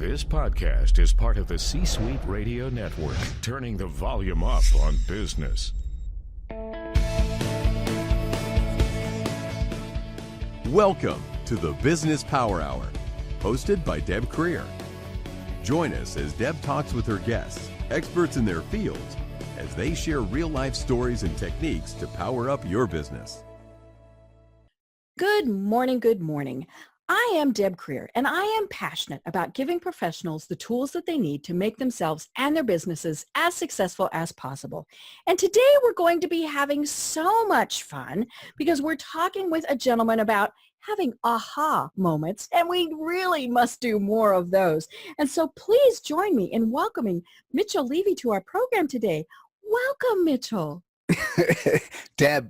This podcast is part of the C-Suite Radio Network, turning the volume up on business. Welcome to the Business Power Hour, hosted by Deb Creer. Join us as Deb talks with her guests, experts in their fields, as they share real-life stories and techniques to power up your business. Good morning, good morning. I am Deb Creer, and I am passionate about giving professionals the tools that they need to make themselves and their businesses as successful as possible. And today we're going to be having so much fun because we're talking with a gentleman about having aha moments, and we really must do more of those. And so please join me in welcoming Mitchell Levy to our program today. Welcome, Mitchell. Deb,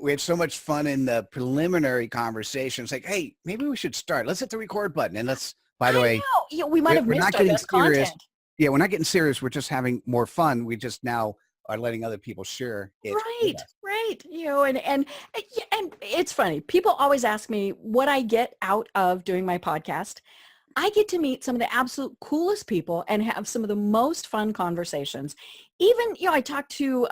we had so much fun in the preliminary conversation. It's like, hey, maybe we should start. Let's hit the record button. And let's, by the way, we might have missed our best content. Yeah, we're not getting serious. We're just having more fun. We just now are letting other people share it. Right. And it's funny. People always ask me what I get out of doing my podcast. I get to meet some of the absolute coolest people and have some of the most fun conversations. Even, I've talked to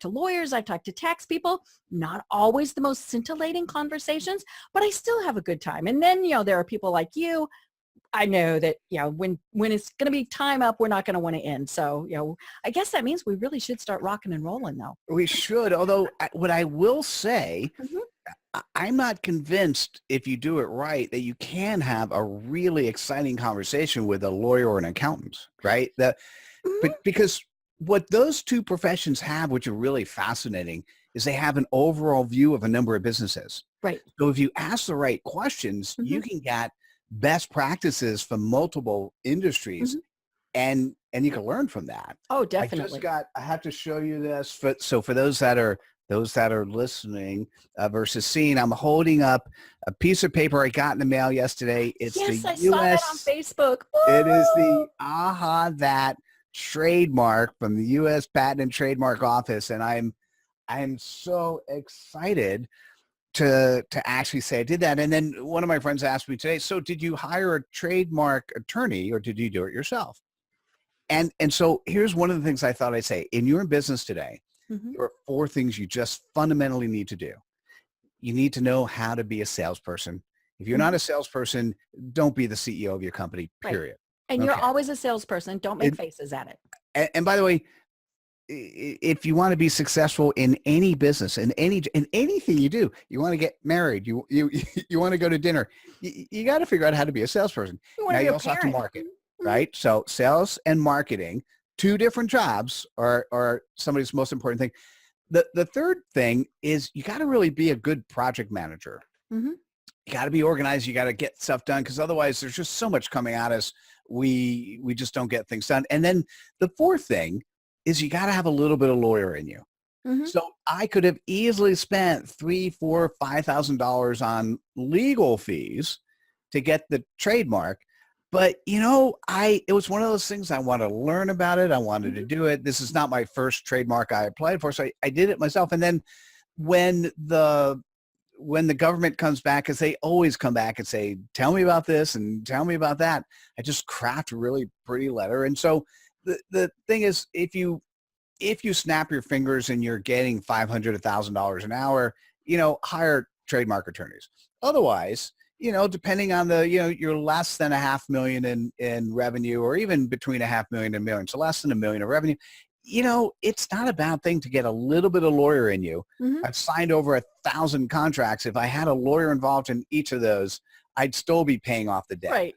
lawyers, I've talked to tax people, not always the most scintillating conversations, but I still have a good time. And then, there are people like you. I know that, when it's going to be time up, we're not going to want to end. So, I guess that means we really should start rocking and rolling though. We should. Although what I will say, I'm not convinced if you do it right that you can have a really exciting conversation with a lawyer or an accountant, right? But because what those two professions have, which are really fascinating, is they have an overall view of a number of businesses. Right. So if you ask the right questions, you can get best practices from multiple industries and you can learn from that. Oh, definitely. I have to show you this. For those that are listening versus seeing, I'm holding up a piece of paper I got in the mail yesterday. It's I the saw that on Facebook. Woo! It is the That trademark from the U.S. Patent and Trademark Office, and I'm so excited to actually say I did that. And then one of my friends asked me today, so did you hire a trademark attorney or did you do it yourself? And so here's one of the things I thought I'd say. In your business today, there are 4 things you just fundamentally need to do. You need to know how to be a salesperson. If you're not a salesperson, don't be the CEO of your company, period. Right. And you're always a salesperson. Don't make faces at it. And by the way, if you want to be successful in any business, in anything you do, you want to get married, you want to go to dinner, you got to figure out how to be a salesperson. Now you also have to market, right? So sales and marketing, 2 different jobs are somebody's most important thing. The third thing is you got to really be a good project manager. You got to be organized. You got to get stuff done because otherwise there's just so much coming at us. We just don't get things done. And then the fourth thing is you got to have a little bit of lawyer in you. So I could have easily spent $3,000, $4,000, $5,000 on legal fees to get the trademark. But, it was one of those things I wanted to learn about it. I wanted to do it. This is not my first trademark I applied for. So I did it myself. And then when the government comes back, because they always come back and say, tell me about this and tell me about that, I just craft a really pretty letter. And so the thing is, if you snap your fingers and you're getting $500, $1,000 an hour, hire trademark attorneys. Otherwise, depending on you're less than $500,000 in revenue, or even between $500,000 and $1 million. So less than $1 million of revenue. It's not a bad thing to get a little bit of lawyer in you. I've signed over 1,000 contracts. If I had a lawyer involved in each of those, I'd still be paying off the debt. Right.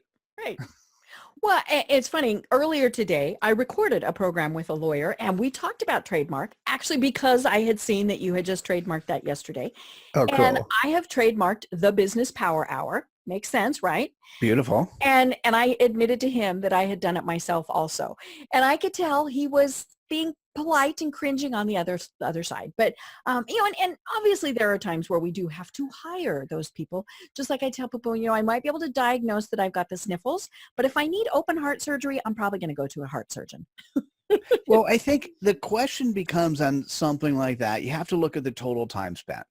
Well, it's funny. Earlier today, I recorded a program with a lawyer, and we talked about trademark, actually because I had seen that you had just trademarked that yesterday. Oh, cool. And I have trademarked the Business Power Hour. Makes sense, right? Beautiful. And I admitted to him that I had done it myself also. And I could tell he was being polite and cringing on the other side. But, and obviously there are times where we do have to hire those people. Just like I tell people, I might be able to diagnose that I've got the sniffles, but if I need open heart surgery, I'm probably going to go to a heart surgeon. Well, I think the question becomes on something like that, you have to look at the total time spent.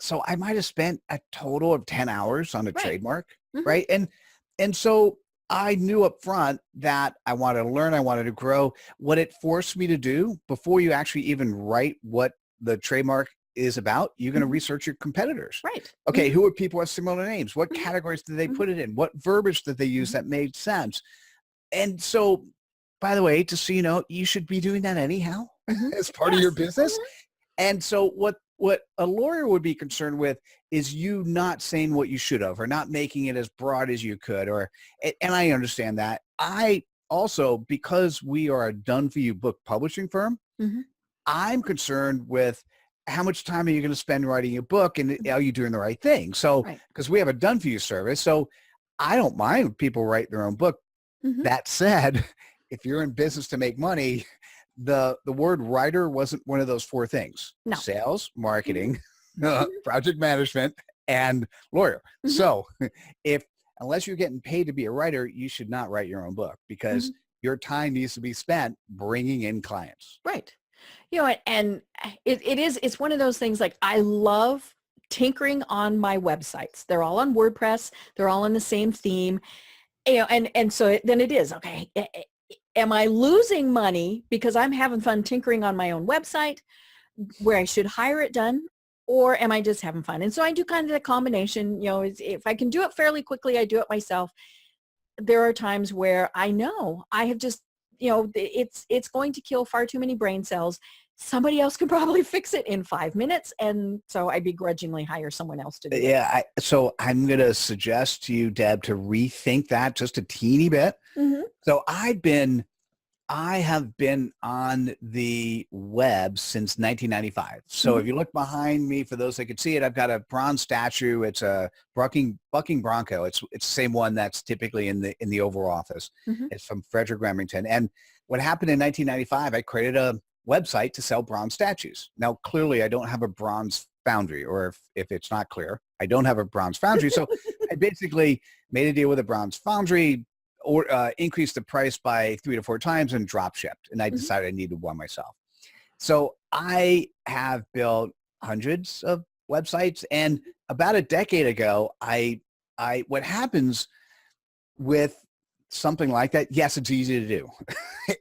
So I might have spent a total of 10 hours on a trademark, right? And so I knew up front that I wanted to learn, I wanted to grow. What it forced me to do before you actually even write what the trademark is about, you're going to research your competitors. Right. Okay, who are people with similar names? What Mhm. categories did they put it in? What verbiage did they use Mhm. that made sense? And so, by the way, just so you know, you should be doing that anyhow Mhm. as part of your Yes. business. And so what a lawyer would be concerned with is you not saying what you should have or not making it as broad as you could, or and I understand that. I also, because we are a done for you book publishing firm, Mhm. I'm concerned with how much time are you going to spend writing a book, and are you doing the right thing? So, Right. because we have a done for you service, so I don't mind when people write their own book. Mhm. That said, if you're in business to make money, the word writer wasn't one of those four things: No. sales, Mhm. marketing, Mhm. project management, and lawyer. Mhm. So if unless you're getting paid to be a writer, you should not write your own book, because Mhm. your time needs to be spent bringing in clients. Right. And it's one of those things, like, I love tinkering on my websites. They're all on WordPress. They're all on the same theme. And so then it is, okay, am I losing money because I'm having fun tinkering on my own website where I should hire it done? Or am I just having fun? And so I do kind of the combination. If I can do it fairly quickly, I do it myself. There are times where I know I have just, it's going to kill far too many brain cells. Somebody else can probably fix it in 5 minutes. And so I begrudgingly hire someone else to do it. Yeah, so I'm going to suggest to you, Deb, to rethink that just a teeny bit. Mm-hmm. So I have been on the web since 1995. So if you look behind me, for those that could see it, I've got a bronze statue. It's a bucking bronco. It's the same one that's typically in the Oval Office. Mm-hmm. It's from Frederick Remington. And what happened in 1995, I created a website to sell bronze statues. Now, clearly, I don't have a bronze foundry, or if it's not clear, I don't have a bronze foundry. So I basically made a deal with a bronze foundry, or increased the price by 3 to 4 times, and drop shipped. And I Mm-hmm. decided I needed one myself. So I have built hundreds of websites. And about a decade ago, what happens with something like that, yes, it's easy to do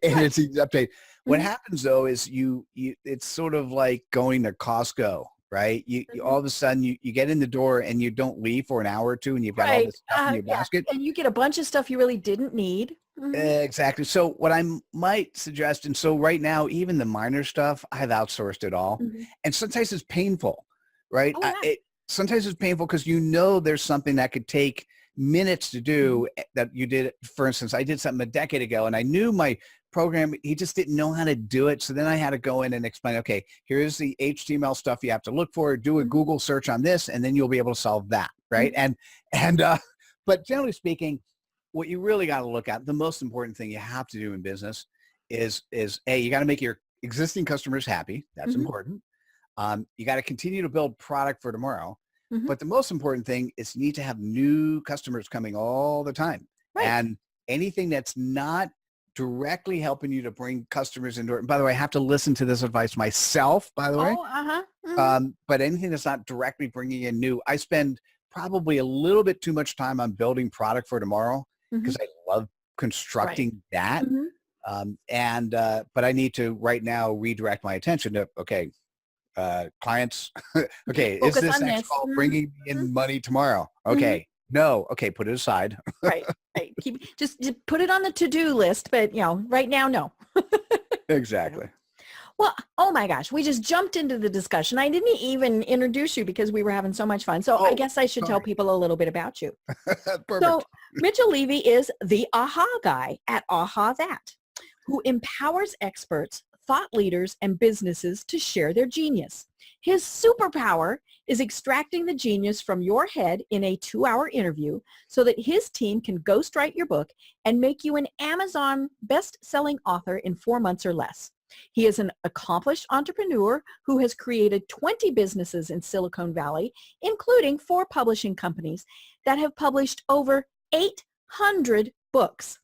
and Right. it's easy to update. What Mm-hmm. happens though is it's sort of like going to Costco, right? You all of a sudden you get in the door and you don't leave for an hour or two, and you've got all Right. this stuff in your Yeah. basket. And you get a bunch of stuff you really didn't need. Mm-hmm. Exactly. So what I might suggest, and so right now, even the minor stuff, I've outsourced it all. Mm-hmm. And sometimes it's painful, right? Oh, yeah. Sometimes it's painful because there's something that could take minutes to do that you did. For instance, I did something a decade ago and I knew my program, he just didn't know how to do it. So then I had to go in and explain, okay, here's the HTML stuff you have to look for, do a Mm-hmm. Google search on this, and then you'll be able to solve that, right? Mm-hmm. But generally speaking, what you really got to look at, the most important thing you have to do in business is you got to make your existing customers happy. That's Mm-hmm. important. You got to continue to build product for tomorrow. Mm-hmm. But the most important thing is you need to have new customers coming all the time. Right. And anything that's not directly helping you to bring customers into it. And by the way, I have to listen to this advice myself, by the way. Oh, uh-huh. Mm-hmm. But anything that's not directly bringing in new, I spend probably a little bit too much time on building product for tomorrow, because I love constructing that. Mm-hmm. But I need to right now redirect my attention to, okay, clients, okay, is Focus this on next this. call Mm-hmm. bringing me in money tomorrow? Mm-hmm. Okay, no, okay, put it aside. Right. Right. Just put it on the to-do list, but right now, no. Exactly. Well, oh my gosh, we just jumped into the discussion. I didn't even introduce you because we were having so much fun. So I guess I should tell people a little bit about you. Perfect. So Mitchell Levy is the AHA guy at AHA That, who empowers experts, thought leaders, and businesses to share their genius. His superpower is extracting the genius from your head in a 2-hour interview so that his team can ghostwrite your book and make you an Amazon best-selling author in 4 months or less. He is an accomplished entrepreneur who has created 20 businesses in Silicon Valley, including 4 publishing companies that have published over 800 books.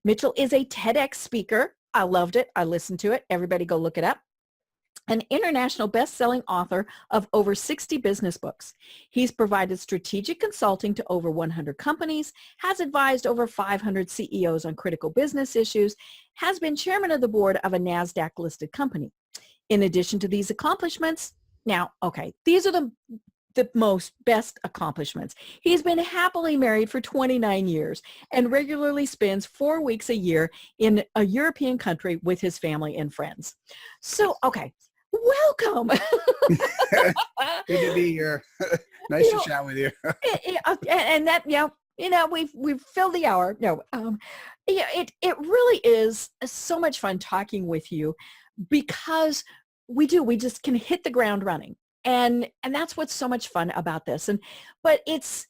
Mitchell is a TEDx speaker. I loved it. I listened to it. Everybody go look it up. an international best-selling author of over 60 business books. He's provided strategic consulting to over 100 companies, has advised over 500 CEOs on critical business issues, has been chairman of the board of a NASDAQ-listed company. In addition to these accomplishments, now, okay, these are the most best accomplishments. He's been happily married for 29 years and regularly spends 4 weeks a year in a European country with his family and friends. So, okay, welcome. Good to be here. Nice to chat with you. And that, we've filled the hour. No, it really is so much fun talking with you because we just can hit the ground running. And that's what's so much fun about this. But it's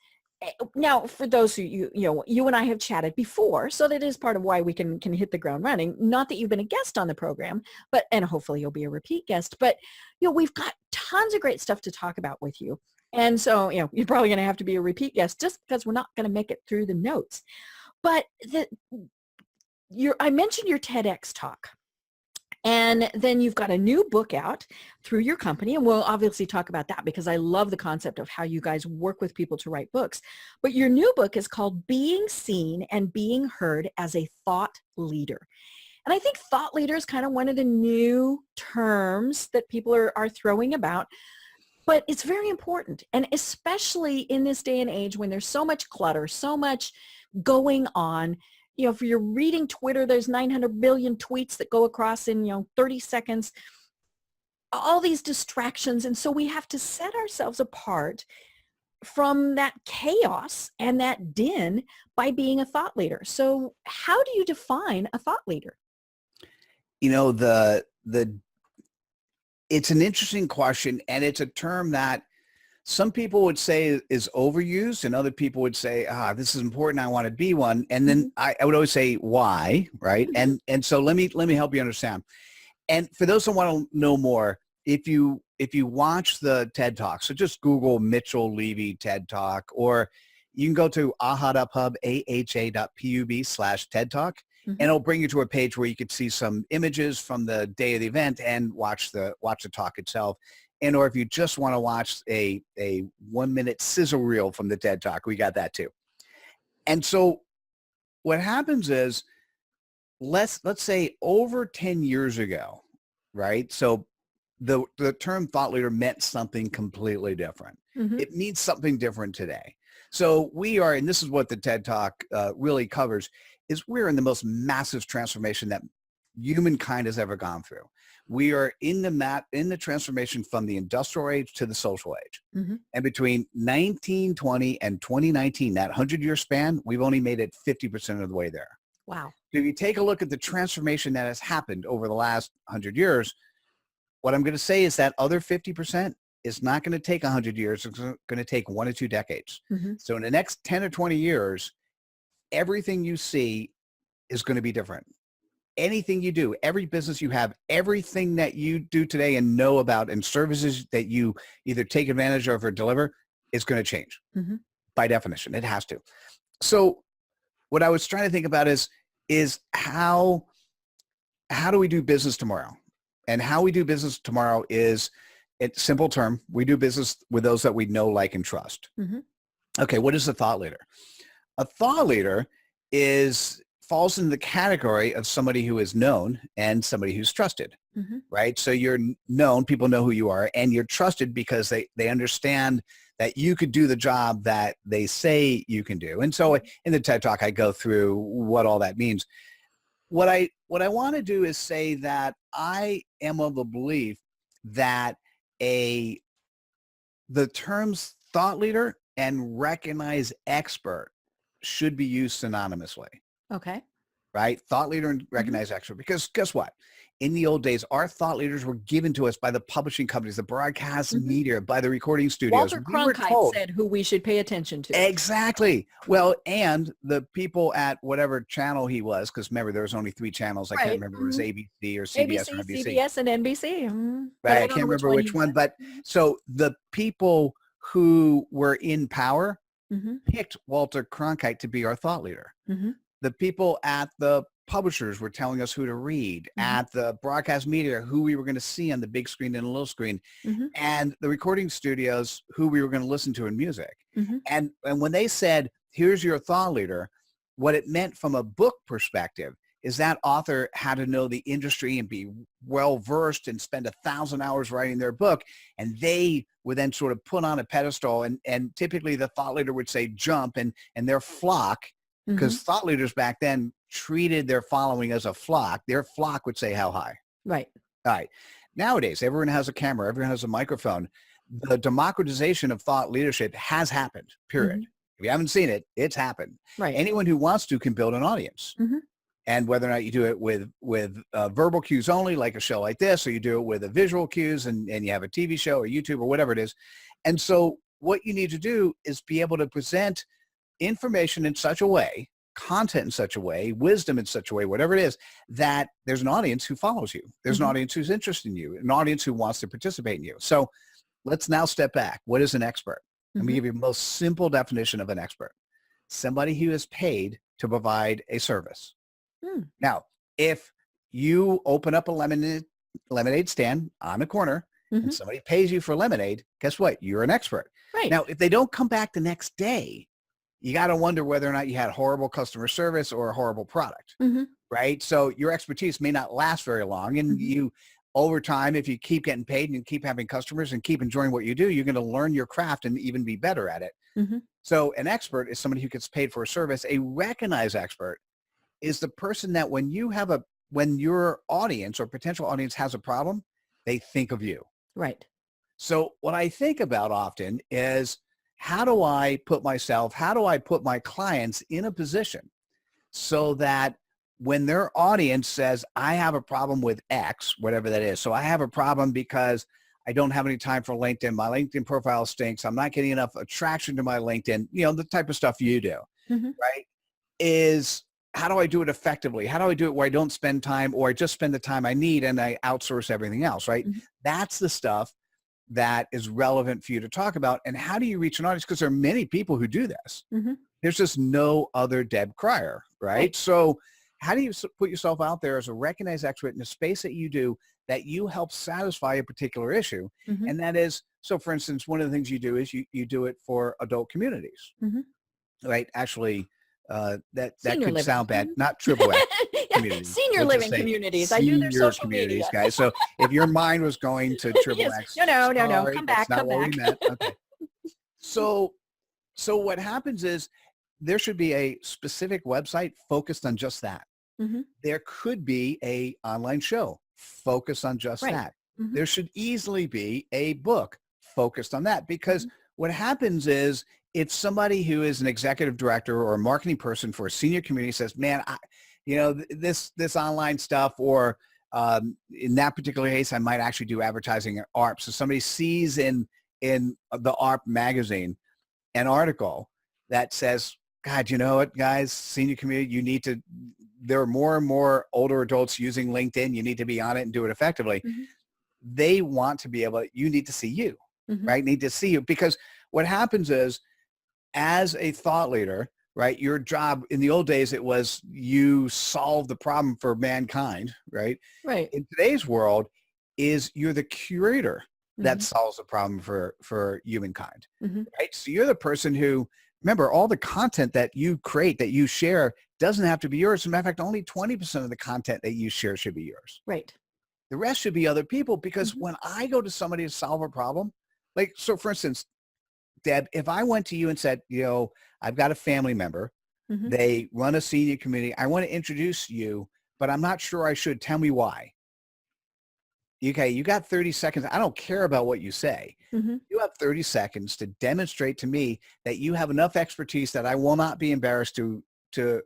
now for those who you and I have chatted before, so that is part of why we can hit the ground running. Not that you've been a guest on the program, and hopefully you'll be a repeat guest. But we've got tons of great stuff to talk about with you. And so you're probably going to have to be a repeat guest just because we're not going to make it through the notes. But I mentioned your TEDx talk. And then you've got a new book out through your company, and we'll obviously talk about that because I love the concept of how you guys work with people to write books. But your new book is called Being Seen and Being Heard as a Thought Leader. And I think thought leader is kind of one of the new terms that people are throwing about, but it's very important. And especially in this day and age when there's so much clutter, so much going on. If you're reading Twitter, there's 900 billion tweets that go across in, 30 seconds, all these distractions. And so we have to set ourselves apart from that chaos and that din by being a thought leader. So how do you define a thought leader? It's an interesting question, and it's a term that some people would say is overused, and other people would say, this is important, I want to be one. And then I would always say, why, right? And so let me help you understand. And for those who want to know more, if you watch the TED Talk, so just Google Mitchell Levy TED Talk, or you can go to aha.pub, aha.pub/TED Talk, and it'll bring you to a page where you could see some images from the day of the event and watch the talk itself. And or if you just want to watch a 1-minute sizzle reel from the TED Talk, we got that too. And so what happens is, let's say over 10 years ago, right? So the term thought leader meant something completely different. It means something different today. So we are, and this is what the TED Talk really covers, is we're in the most massive transformation that humankind has ever gone through. We are in the transformation from the industrial age to the social age. And between 1920 and 2019, that 100-year span, we've only made it 50% of the way there. Wow. So if you take a look at the transformation that has happened over the last 100 years, what I'm going to say is that other 50% is not going to take 100 years. It's going to take 1 or 2 decades. So in the next 10 or 20 years, everything you see is going to be different. Anything you do, every business you have, everything that you do today and know about, and services that you either take advantage of or deliver, is going to change. By definition. It has to. So what I was trying to think about is how do we do business tomorrow? And how we do business tomorrow is, it's a simple term. We do business with those that we know, like, and trust. Okay, what is a thought leader? A thought leader falls in the category of somebody who is known and somebody who's trusted, right? So you're known, people know who you are, and you're trusted because they understand that you could do the job that they say you can do. And so in the TED Talk, I go through what all that means. What I want to do is say that I am of the belief that the terms thought leader and recognized expert should be used synonymously. Okay. Right? Thought leader and recognized expert. Because guess what? In the old days, our thought leaders were given to us by the publishing companies, the broadcast media, by the recording studios. Walter Cronkite said who we should pay attention to. Exactly. Well, and the people at whatever channel he was, because remember, there was only 3 channels. I can't remember if it was ABC or CBS or NBC. CBS and NBC. Right. I can't remember which one. But so the people who were in power picked Walter Cronkite to be our thought leader. The people at the publishers were telling us who to read, at the broadcast media, who we were going to see on the big screen and the little screen, and the recording studios, who we were going to listen to in music. And when they said, here's your thought leader, what it meant from a book perspective is that author had to know the industry and be well-versed and spend 1,000 hours writing their book. And they were then sort of put on a pedestal. And typically the thought leader would say jump, and their flock, because thought leaders back then treated their following as a flock, their flock would say how high. Right. All right. Nowadays, everyone has a camera, everyone has a microphone. The democratization of thought leadership has happened, period. If you haven't seen it, it's happened. Right. Anyone who wants to can build an audience. And whether or not you do it with verbal cues only, like a show like this, or you do it with a visual cues and you have a TV show or YouTube or whatever it is. And so what you need to do is be able to present information in such a way, content in such a way, wisdom in such a way, whatever it is, that there's an audience who follows you. There's an audience who's interested in you, an audience who wants to participate in you. So let's now step back. What is an expert? Let me give you the most simple definition of an expert. Somebody who is paid to provide a service. Now, if you open up a lemonade stand on a corner and somebody pays you for lemonade, guess what? You're an expert. Right. Now, if they don't come back the next day, you got to wonder whether or not you had horrible customer service or a horrible product, right? So your expertise may not last very long. And you, over time, if you keep getting paid and you keep having customers and keep enjoying what you do, you're going to learn your craft and even be better at it. So an expert is somebody who gets paid for a service. A recognized expert is the person that when your audience or potential audience has a problem, they think of you. Right. So what I think about often is, how do I put my clients in a position so that when their audience says, I have a problem with X, whatever that is. So I have a problem because I don't have any time for LinkedIn. My LinkedIn profile stinks. I'm not getting enough attraction to my LinkedIn, the type of stuff you do, right? Is how do I do it effectively? How do I do it where I don't spend time, or I just spend the time I need and I outsource everything else, right? That's the stuff that is relevant for you to talk about. And how do you reach an audience? Because there are many people who do this. There's just no other Deb Cryer, right? So how do you put yourself out there as a recognized expert in a space that you do, that you help satisfy a particular issue? And that is, so for instance, one of the things you do is you do it for adult communities, right? Actually, that could sound bad, not triple X communities. Senior living communities. I do their social communities, media. guys. So if your mind was going to triple X, no, sorry, come that's back. not what we meant. Okay. So what happens is there should be a specific website focused on just that. There could be a online show focused on just that. There should easily be a book focused on that, because what happens is, if somebody who is an executive director or a marketing person for a senior community says, man, this online stuff, or in that particular case, I might actually do advertising at ARP. So somebody sees in the ARP magazine an article that says, God, you know what, guys, senior community, there are more and more older adults using LinkedIn. You need to be on it and do it effectively. They want to be able, you need to see you, right? Need to see you, because what happens is, as a thought leader, right, your job in the old days, it was you solve the problem for mankind, right? Right. In today's world, is you're the curator that solves the problem for humankind, right? So you're the person who, remember, all the content that you create, that you share, doesn't have to be yours. As a matter of fact, only 20% of the content that you share should be yours. Right. The rest should be other people, because when I go to somebody to solve a problem, like, so for instance, Deb, if I went to you and said, I've got a family member, they run a senior community, I want to introduce you, but I'm not sure I should. Tell me why. Okay, you got 30 seconds. I don't care about what you say. You have 30 seconds to demonstrate to me that you have enough expertise that I will not be embarrassed to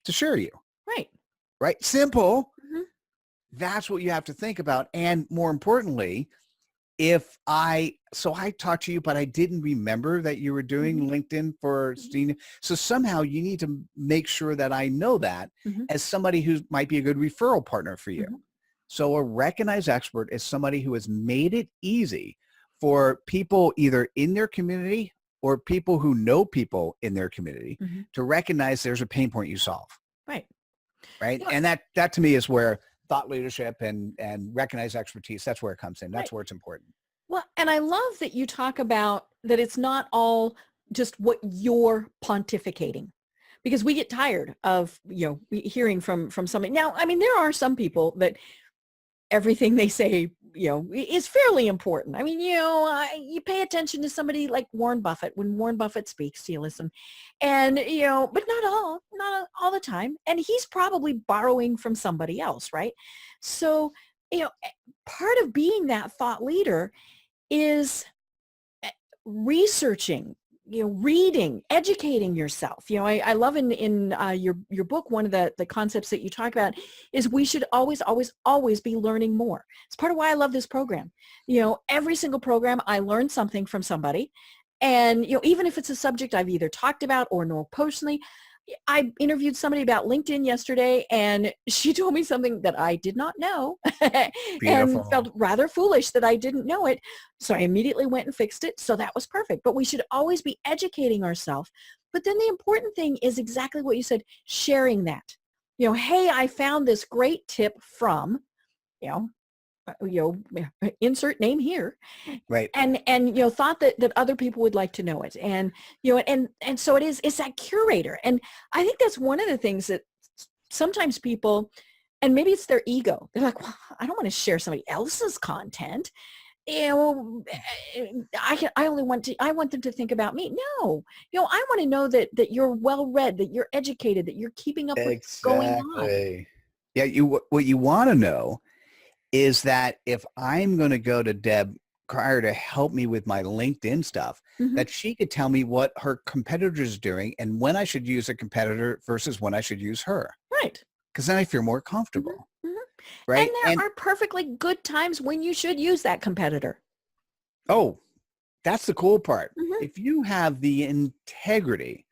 share you. Right. Right? Simple. That's what you have to think about. And more importantly, if I talked to you, but I didn't remember that you were doing LinkedIn for senior. So somehow you need to make sure that I know that as somebody who might be a good referral partner for you. So a recognized expert is somebody who has made it easy for people either in their community or people who know people in their community to recognize there's a pain point you solve. right? Yeah. And that to me is where thought leadership and recognized expertise, that's where it comes in. That's Right. where it's important. Well, and I love that you talk about that it's not all just what you're pontificating, because we get tired of, hearing from somebody. Now, I mean, there are some people that everything they say, is fairly important. I mean, you pay attention to somebody like Warren Buffett. When Warren Buffett speaks, you listen, and, but not all the time. And he's probably borrowing from somebody else, right? So, part of being that thought leader is researching, reading, educating yourself. I love in your book, one of the concepts that you talk about is we should always be learning more. It's part of why I love this program. Every single program I learn something from somebody, and even if it's a subject I've either talked about or know personally. I interviewed somebody about LinkedIn yesterday, and she told me something that I did not know and felt rather foolish that I didn't know it. So I immediately went and fixed it. So that was perfect. But we should always be educating ourselves. But then the important thing is exactly what you said, sharing that. Hey, I found this great tip from, insert name here, right? And thought that other people would like to know it, and and so it's that curator. And I think that's one of the things that sometimes people, and maybe it's their ego, they're like, well, I don't want to share somebody else's content. I want them to think about me. No, I want to know that you're well read, that you're educated, that you're keeping up with what's going on. Yeah, what you want to know is that if I'm going to go to Deb Crier to help me with my LinkedIn stuff, that she could tell me what her competitor's doing and when I should use a competitor versus when I should use her. Right. Because then I feel more comfortable. Right. And there are perfectly good times when you should use that competitor. Oh, that's the cool part. If you have the integrity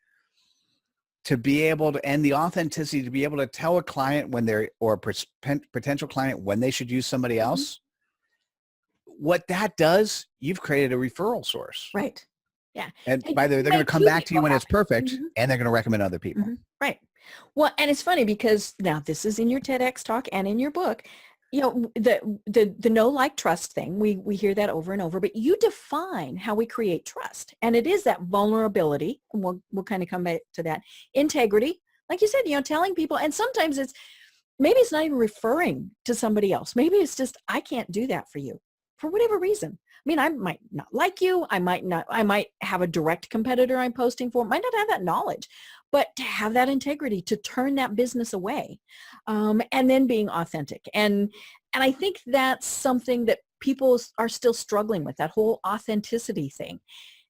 to be able to, and the authenticity to be able to tell a client or a potential client when they should use somebody else, what that does, you've created a referral source. Right. Yeah. And by the way, they're going to come back to you when it's perfect, and they're going to recommend other people. Right. Well, and it's funny because now this is in your TEDx talk and in your book, the know, like, trust thing. We hear that over and over, but you define how we create trust. And it is that vulnerability. And we'll kind of come back to that. Integrity, like you said, telling people, and sometimes maybe it's not even referring to somebody else. Maybe it's just, I can't do that for you for whatever reason. I mean, I might not like you. I might have a direct competitor I'm posting for, might not have that knowledge, but to have that integrity, to turn that business away, and then being authentic. And I think that's something that people are still struggling with, that whole authenticity thing.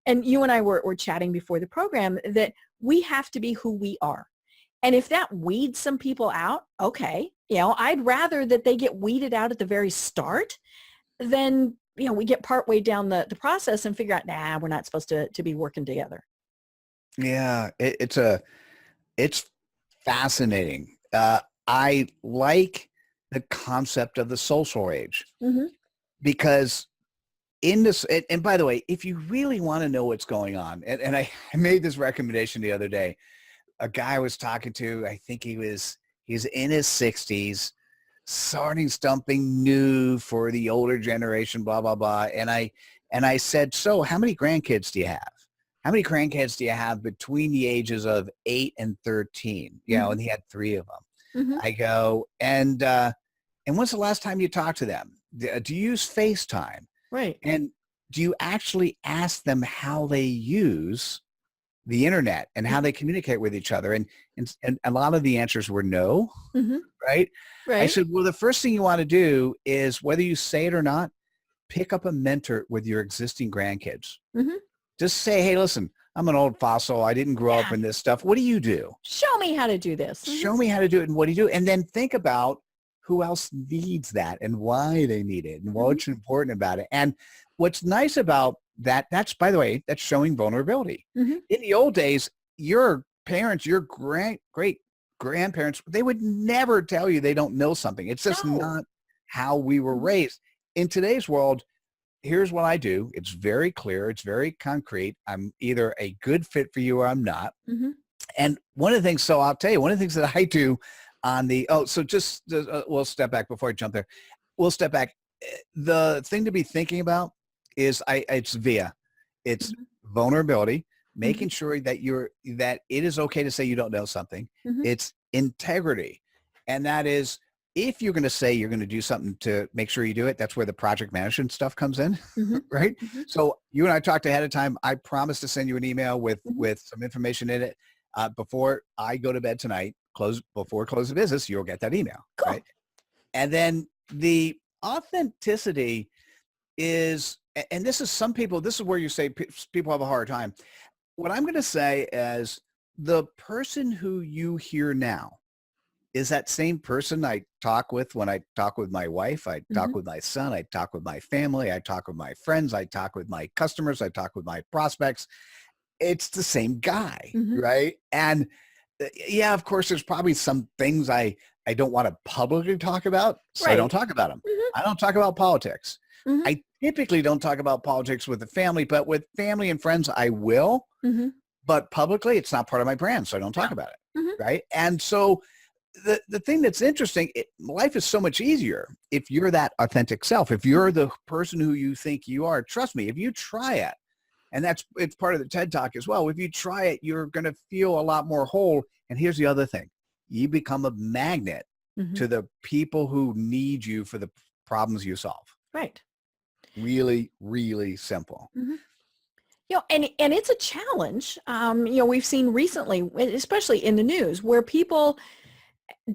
And you and I were chatting before the program that we have to be who we are. And if that weeds some people out, okay, I'd rather that they get weeded out at the very start than, we get partway down the process and figure out, we're not supposed to be working together. Yeah, it's fascinating. I like the concept of the social age because in this, and by the way, if you really want to know what's going on, and I made this recommendation the other day, a guy I was talking to, I think he's in his 60s, starting something new for the older generation, blah, blah, blah. And I said, so how many grandkids do you have? How many grandkids do you have between the ages of 8 and 13? And he had 3 of them. I go, and when's the last time you talked to them? Do you use FaceTime? Right. And do you actually ask them how they use the internet and how they communicate with each other? And a lot of the answers were no, right? I said, well, the first thing you want to do is, whether you say it or not, pick up a mentor with your existing grandkids. Just say, hey, listen, I'm an old fossil. I didn't grow up in this stuff. What do you do? Show me how to do this. Show me how to do it. And what do you do? And then think about who else needs that and why they need it and what's important about it. And what's nice about that, that's, by the way, that's showing vulnerability. In the old days, your parents, your great grandparents, they would never tell you they don't know something. It's just not how we were raised. In today's world, here's what I do. It's very clear. It's very concrete. I'm either a good fit for you or I'm not. And one of the things, so I'll tell you, one of the things that I do, on the, so just, we'll step back before I jump there. We'll step back. The thing to be thinking about is it's it's vulnerability, making sure that it is okay to say you don't know something. It's integrity. And that is, if you're going to say you're going to do something to make sure you do it, that's where the project management stuff comes in, right? So you and I talked ahead of time. I promised to send you an email with some information in it before I go to bed tonight. Before close of business, you'll get that email, right? And then the authenticity is, and this is this is where you say people have a hard time. What I'm going to say is the person who you hear now is that same person I talk with when I talk with my wife, I talk with my son, I talk with my family, I talk with my friends, I talk with my customers, I talk with my prospects. It's the same guy, right? And yeah, of course, there's probably some things I don't want to publicly talk about, so I don't talk about them. I don't talk about politics. I typically don't talk about politics with the family, but with family and friends, I will. But publicly, it's not part of my brand, so I don't talk about it, right? And so the thing that's interesting, life is so much easier if you're that authentic self. If you're the person who you think you are, trust me, if you try it, and it's part of the TED Talk as well. If you try it, you're going to feel a lot more whole. And here's the other thing. You become a magnet to the people who need you for the problems you solve. Right. Really, really simple. And it's a challenge. We've seen recently, especially in the news, where people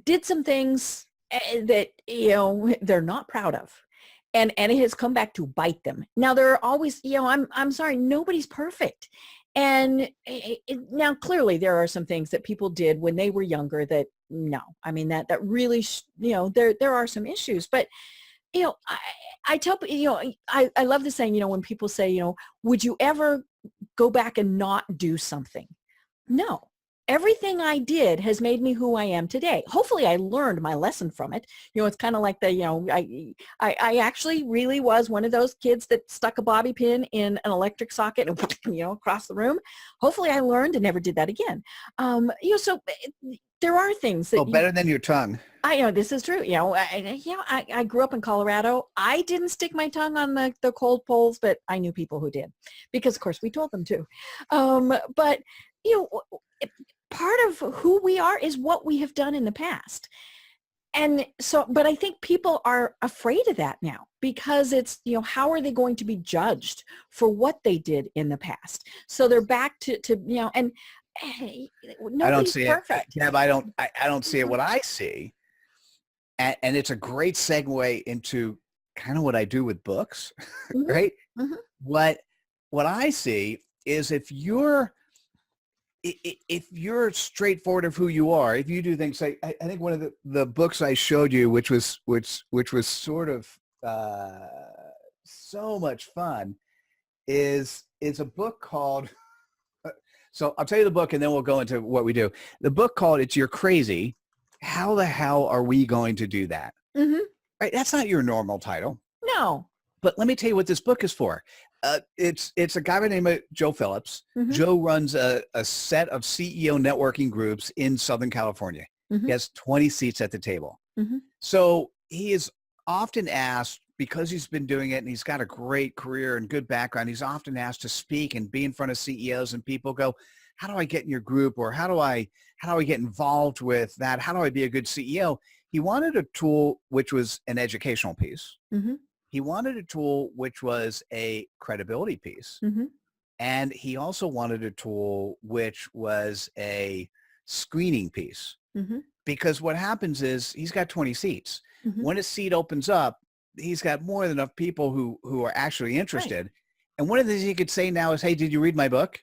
did some things that, they're not proud of. And it has come back to bite them. Now, there are always, I'm sorry, nobody's perfect. And now clearly there are some things that people did when they were younger that, no, I mean, that really, there are some issues. But, I tell, I love the saying, when people say, would you ever go back and not do something? No. Everything I did has made me who I am today. Hopefully I learned my lesson from it. It's kind of like I actually really was one of those kids that stuck a bobby pin in an electric socket and, across the room. Hopefully I learned and never did that again. So there are things that better than your tongue. I know this is true. I grew up in Colorado. I didn't stick my tongue on the cold poles, but I knew people who did because of course we told them to. But part of who we are is what we have done in the past. And so, but I think people are afraid of that now because it's, how are they going to be judged for what they did in the past? So they're back to and nobody's I don't see perfect. it. Deb, I don't see it. What I see, and it's a great segue into kind of what I do with books, right? What I see is if you're straightforward of who you are, if you do things like, I think one of the books I showed you, which was sort of so much fun, is a book called, so I'll tell you the book and then we'll go into what we do. The book called It's You're Crazy. How the hell are we going to do that? Right? That's not your normal title. No. But let me tell you what this book is for. It's a guy by the name of Joe Phillips. Joe runs a set of CEO networking groups in Southern California. He has 20 seats at the table. So he is often asked, because he's been doing it and he's got a great career and good background, he's often asked to speak and be in front of CEOs, and people go, how do I get in your group? Or how do I get involved with that? How do I be a good CEO? He wanted a tool which was an educational piece. He wanted a tool which was a credibility piece. And he also wanted a tool which was a screening piece. Because what happens is he's got 20 seats. When a seat opens up, he's got more than enough people who are actually interested. Right. And one of the things he could say now is, hey, did you read my book?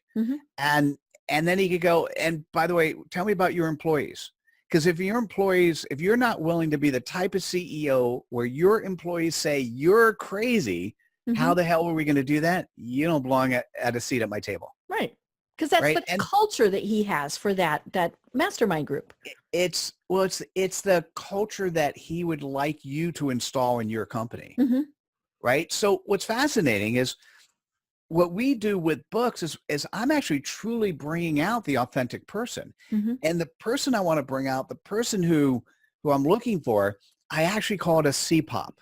And then he could go, and by the way, tell me about your employees. Because if you're not willing to be the type of CEO where your employees say you're crazy, how the hell are we going to do that? You don't belong at a seat at my table. Right. Because that's the culture that he has for that mastermind group. It's the culture that he would like you to install in your company. Right. So what's fascinating is what we do with books is I'm actually truly bringing out the authentic person. Mm-hmm. And the person I want to bring out, the person who I'm looking for, I actually call it a CPOP.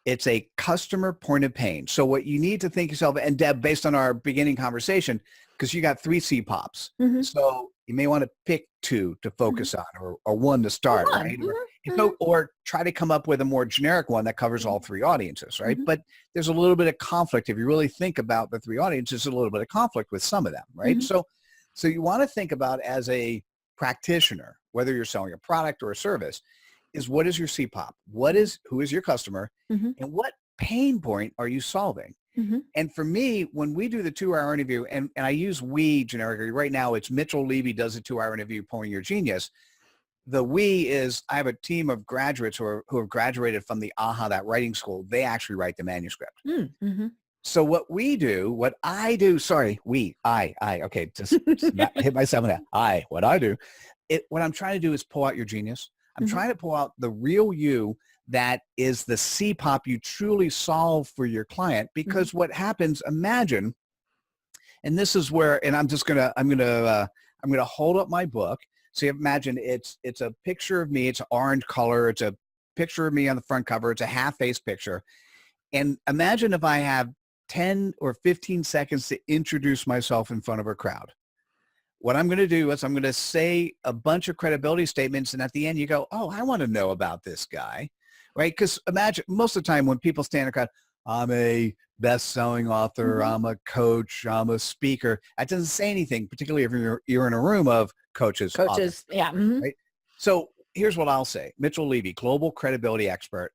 It's a customer point of pain. So what you need to think yourself, and Deb, based on our beginning conversation, because you got 3 CPOPs. Mm-hmm. So you may want to pick 2 to focus on, or 1 to start, One. right? Mm-hmm. Or try to come up with a more generic one that covers all 3 audiences, right? Mm-hmm. But there's a little bit of conflict. If you really think about the 3 audiences, there's a little bit of conflict with some of them, right? Mm-hmm. So you want to think about, as a practitioner, whether you're selling a product or a service, is what is your CPOP? Who is your customer? Mm-hmm. And what pain point are you solving? Mm-hmm. And for me, when we do the 2-hour interview, and I use we generically, right now it's Mitchell Levy does a 2-hour interview, Pulling Your Genius. The we is, I have a team of graduates who have graduated from the That Writing School. They actually write the manuscript. Mm-hmm. So what I do, okay, just not hit myself in that. What I do, what I'm trying to do is pull out your genius. I'm trying to pull out the real you that is the CPOP you truly solve for your client. Because what happens, imagine, and this is where, and I'm gonna hold up my book. So you imagine it's a picture of me. It's orange color. It's a picture of me on the front cover. It's a half-face picture. And imagine if I have 10 or 15 seconds to introduce myself in front of a crowd. What I'm going to do is I'm going to say a bunch of credibility statements. And at the end you go, oh, I want to know about this guy, right? Because imagine most of the time when people stand in a crowd, I'm a best-selling author, I'm a coach, I'm a speaker. That doesn't say anything, particularly if you're in a room of coaches. Authors, yeah. Mm-hmm. Right? So here's what I'll say. Mitchell Levy, global credibility expert,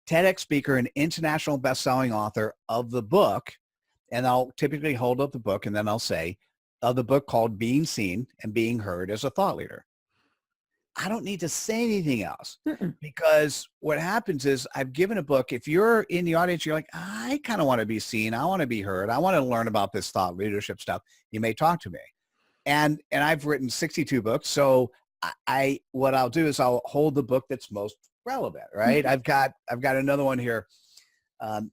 TEDx speaker, and international best-selling author of the book. And I'll typically hold up the book and then I'll say, of the book called Being Seen and Being Heard as a Thought Leader. I don't need to say anything else. Because what happens is I've given a book. If you're in the audience, you're like, I kind of want to be seen. I want to be heard. I want to learn about this thought leadership stuff. You may talk to me. And I've written 62 books. So what I'll do is I'll hold the book that's most relevant, right? I've got another one here.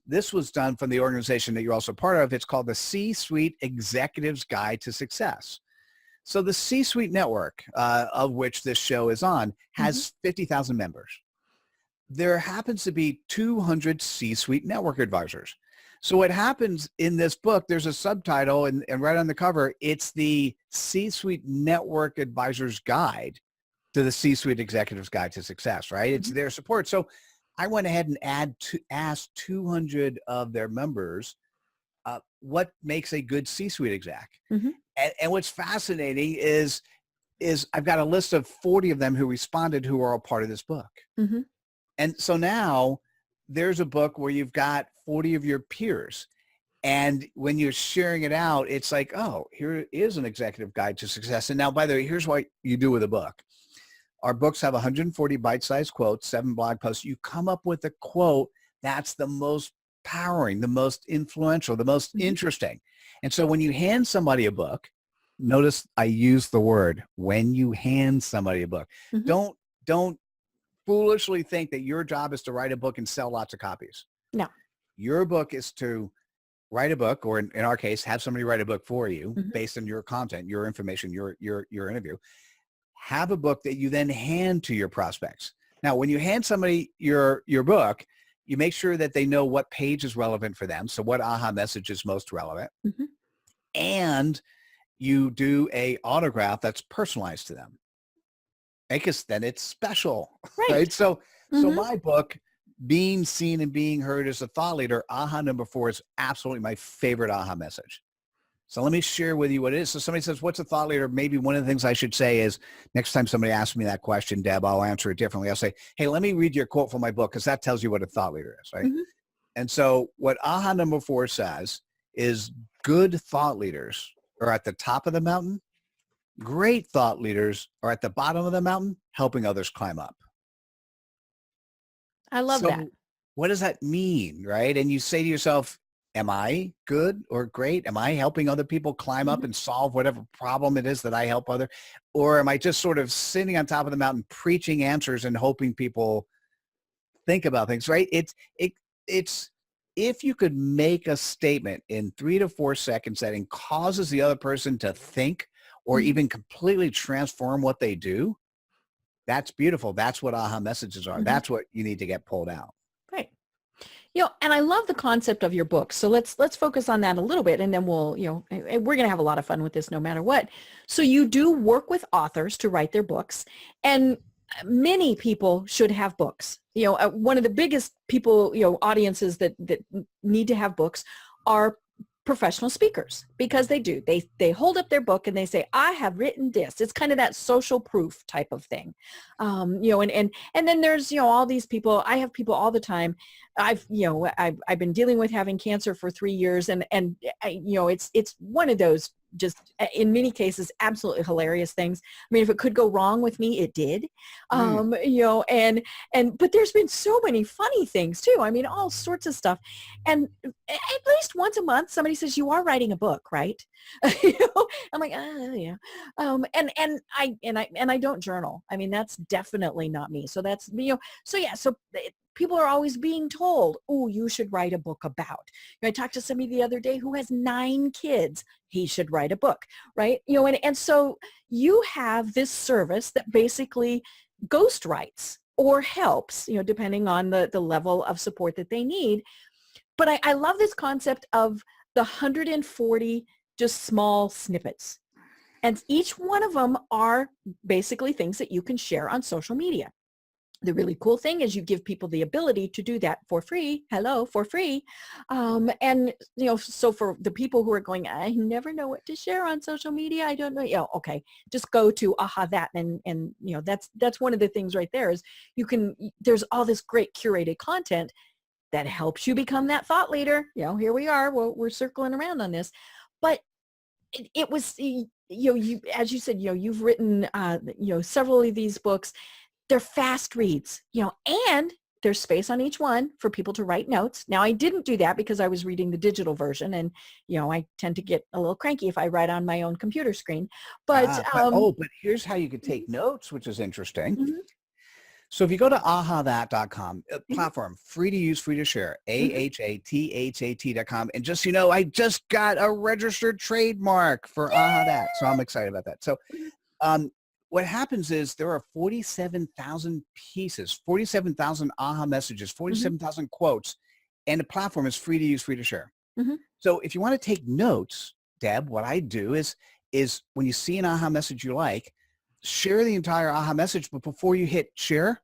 This was done from the organization that you're also part of. It's called the C-Suite Executive's Guide to Success. So the C-Suite network, of which this show is on, has 50,000 members. There happens to be 200 C-Suite network advisors. So what happens in this book, there's a subtitle, and right on the cover, it's the C-Suite Network Advisor's Guide to the C-Suite Executive's Guide to Success, right? It's their support. So I went ahead and asked 200 of their members, what makes a good C-Suite exec? And what's fascinating is I've got a list of 40 of them who responded who are all part of this book. And so now there's a book where you've got 40 of your peers. And when you're sharing it out, it's like, oh, here is an executive guide to success. And now, by the way, here's what you do with a book. Our books have 140 bite-sized quotes, 7 blog posts. You come up with a quote that's the most powering, the most influential, the most interesting. And so when you hand somebody a book, notice I use the word, when you hand somebody a book, don't foolishly think that your job is to write a book and sell lots of copies. No. Your book is to write a book, or in our case, have somebody write a book for you based on your content, your information, your interview. Have a book that you then hand to your prospects. Now, when you hand somebody your book, you make sure that they know what page is relevant for them. So what aha message is most relevant. And you do a autograph that's personalized to them. Because then it's special, right? So my book, Being Seen and Being Heard as a Thought Leader, aha number 4 is absolutely my favorite aha message. So let me share with you what it is. So somebody says, what's a thought leader? Maybe one of the things I should say is next time somebody asks me that question, Deb, I'll answer it differently. I'll say, hey, let me read your quote from my book, because that tells you what a thought leader is, right? And so what aha number 4 says is good thought leaders are at the top of the mountain. Great thought leaders are at the bottom of the mountain, helping others climb up. I love that. What does that mean, right? And you say to yourself, am I good or great? Am I helping other people climb up and solve whatever problem it is that I help other? Or am I just sort of sitting on top of the mountain preaching answers and hoping people think about things, right? It's if you could make a statement in 3 to 4 seconds that causes the other person to think or even completely transform what they do, that's beautiful. That's what aha messages are. That's what you need to get pulled out. Right. And I love the concept of your book. So let's focus on that a little bit, and then we'll, we're going to have a lot of fun with this no matter what. So you do work with authors to write their books, and many people should have books. One of the biggest people, audiences that need to have books are professional speakers, because they hold up their book and they say, I have written this. It's kind of that social proof type of thing. And then there's, all these people. I have people all the time. I've been dealing with having cancer for 3 years, and it's one of those, just in many cases, absolutely hilarious things. I mean, if it could go wrong with me, it did. But there's been so many funny things too. I mean, all sorts of stuff. And at least once a month, somebody says, you are writing a book, right? I'm like, yeah. And I don't journal. I mean, that's definitely not me. So that's, so people are always being told, oh, you should write a book about. I talked to somebody the other day who has 9 kids. He should write a book, right? And so you have this service that basically ghostwrites or helps, depending on the level of support that they need. But I love this concept of the 140 just small snippets. And each one of them are basically things that you can share on social media. The really cool thing is you give people the ability to do that for free. Hello, for free. So for the people who are going, I never know what to share on social media. I don't know. Okay. Just go to Aha That. And that's one of the things right there is there's all this great curated content that helps you become that thought leader. Here we are. We're circling around on this, but it was, you, as you said, you've written, several of these books. They're fast reads, and there's space on each one for people to write notes. Now, I didn't do that because I was reading the digital version, and, I tend to get a little cranky if I write on my own computer screen. But here's how you could take notes, which is interesting. So if you go to ahathat.com, platform, free to use, free to share, ahathat.com. And just, I just got a registered trademark for Aha That. So I'm excited about that. So, what happens is there are 47,000 pieces, 47,000 aha messages, 47,000 quotes, and the platform is free to use, free to share. So if you want to take notes, Deb, what I do is when you see an aha message you like, share the entire aha message, but before you hit share,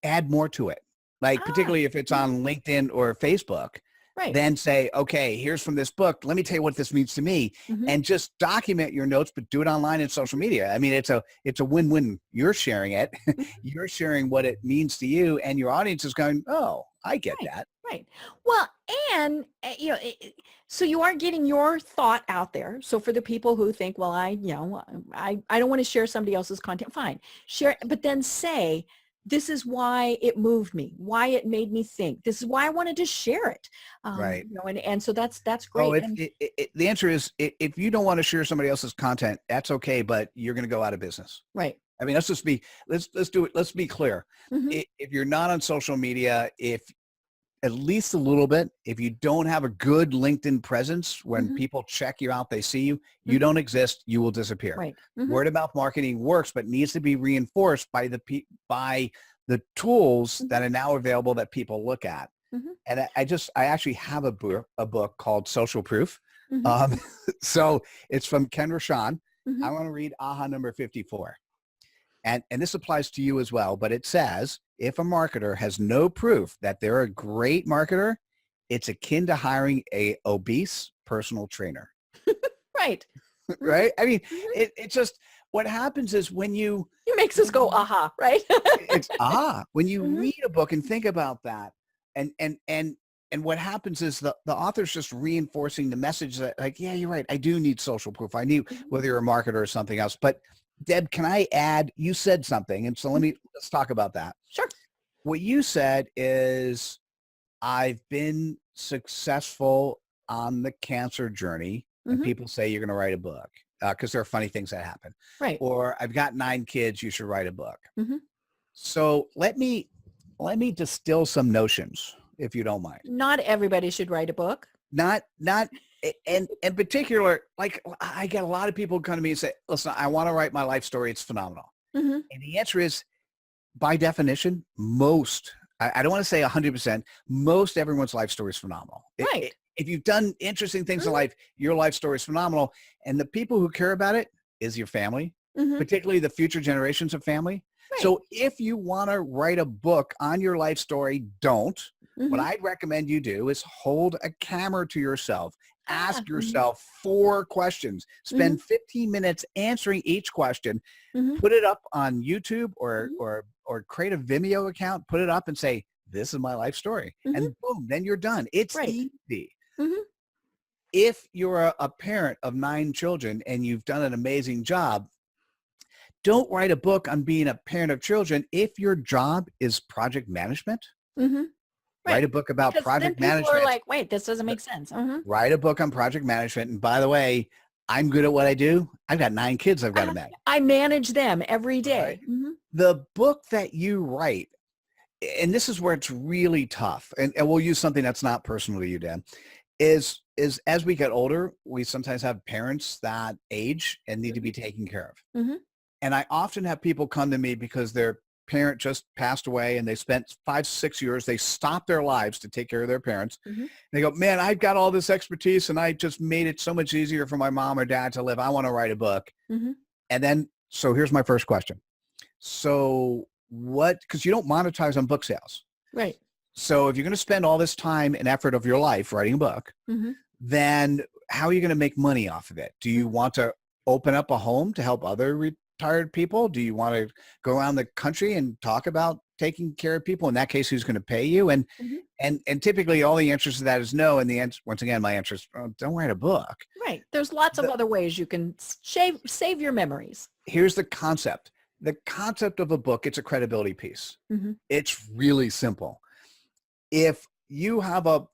add more to it. Like particularly if it's on LinkedIn or Facebook, then say, okay, here's from this book. Let me tell you what this means to me, and just document your notes, but do it online in social media. I mean, it's a win-win. You're sharing it. You're sharing what it means to you, and your audience is going, oh, I get that. Right. Well, and, so you are getting your thought out there. So for the people who think, well, I don't want to share somebody else's content, fine. Share, but then say, this is why it moved me, why it made me think. This is why I wanted to share it. Right. And so that's great. The answer is, if you don't want to share somebody else's content, that's okay, but you're going to go out of business. Right. I mean, let's do it. Let's be clear. If you're not on social media, if at least a little bit, if you don't have a good LinkedIn presence, when people check you out, they see you, you don't exist, you will disappear. Right. Word of mouth marketing works, but needs to be reinforced by the tools that are now available that people look at. And I actually have a book called Social Proof. So it's from Ken Rashan. I want to read AHA number 54. And this applies to you as well, but it says, if a marketer has no proof that they're a great marketer, it's akin to hiring a obese personal trainer. Right. Right? I mean, it's just, what happens is when it makes us go, aha, right? It's aha. When you read a book and think about that, and what happens is the author's just reinforcing the message that, like, yeah, you're right. I do need social proof. I need, whether you're a marketer or something else. But Deb, can I add, you said something, and so let's talk about that. Sure. What you said is, I've been successful on the cancer journey, and people say you're going to write a book because there are funny things that happen. Right. Or I've got 9 kids, you should write a book. So let me distill some notions, if you don't mind. Not everybody should write a book. Not, and in particular, like I get a lot of people come to me and say, listen, I want to write my life story. It's phenomenal. Mm-hmm. And the answer is, by definition, I don't want to say 100%, most everyone's life story is phenomenal. Right. If you've done interesting things in life, your life story is phenomenal. And the people who care about it is your family, particularly the future generations of family. Right. So if you want to write a book on your life story, don't. What I'd recommend you do is hold a camera to yourself. Ask yourself 4 questions. Spend 15 minutes answering each question. Put it up on YouTube or create a Vimeo account. Put it up and say, this is my life story. And boom, then you're done. It's easy. If you're a parent of 9 children and you've done an amazing job, don't write a book on being a parent of children if your job is project management. Write a book about project management. People are like, wait, this doesn't make sense. Write a book on project management. And by the way, I'm good at what I do. I've got 9 kids I've got to manage. I manage them every day. Right? The book that you write, and this is where it's really tough, and we'll use something that's not personal to you, Dan, is as we get older, we sometimes have parents that age and need to be taken care of. And I often have people come to me because their parent just passed away and they spent 5-6 years, they stopped their lives to take care of their parents. They go, man, I've got all this expertise and I just made it so much easier for my mom or dad to live. I want to write a book. And then, so here's my first question. So because you don't monetize on book sales. Right. So if you're going to spend all this time and effort of your life writing a book, then how are you going to make money off of it? Do you want to open up a home to help other retired people? Do you want to go around the country and talk about taking care of people? In that case, who's going to pay you? And typically all the answers to that is no. And the answer, once again, my answer is don't write a book. Right. There's lots of other ways you can save your memories. Here's the concept. The concept of a book, it's a credibility piece. It's really simple. If you have a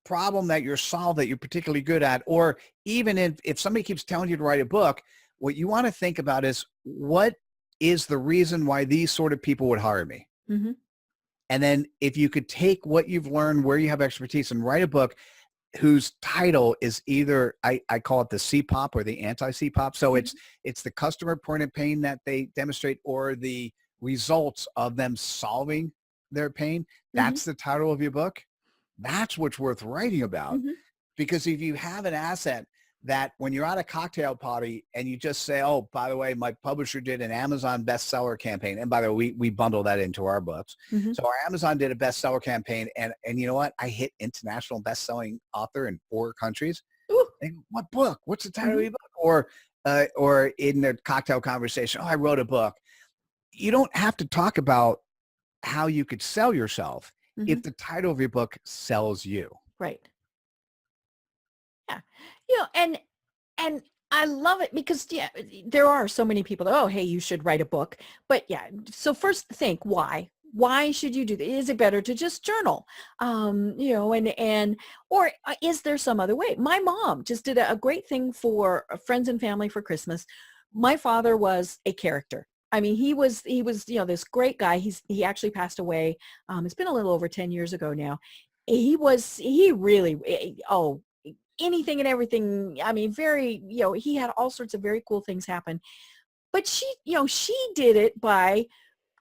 problem that you're solved that you're particularly good at, or even if somebody keeps telling you to write a book, what you want to think about is, what is the reason why these sort of people would hire me? And then if you could take what you've learned, where you have expertise, and write a book whose title is either, I call it the CPOP or the anti-CPOP. So it's the customer point of pain that they demonstrate, or the results of them solving their pain. That's the title of your book. That's what's worth writing about. Because if you have an asset that when you're at a cocktail party and you just say, oh, by the way, my publisher did an Amazon bestseller campaign. And by the way, we bundle that into our books. So our Amazon did a bestseller campaign. And you know what? I hit international bestselling author in 4 countries. And what book? What's the title of your book? Or in the cocktail conversation, oh, I wrote a book. You don't have to talk about how you could sell yourself if the title of your book sells you. Right. Yeah. You know, and I love it because there are so many people that, oh, hey, you should write a book. But yeah, so first think why. Why should you do that? Is it better to just journal? You know, or is there some other way? My mom just did a great thing for friends and family for Christmas. My father was a character. I mean, he was, you know, this great guy. He actually passed away. It's been a little over 10 years ago now. He really, anything and everything. I mean, very, you know, he had all sorts of very cool things happen. But she did it by,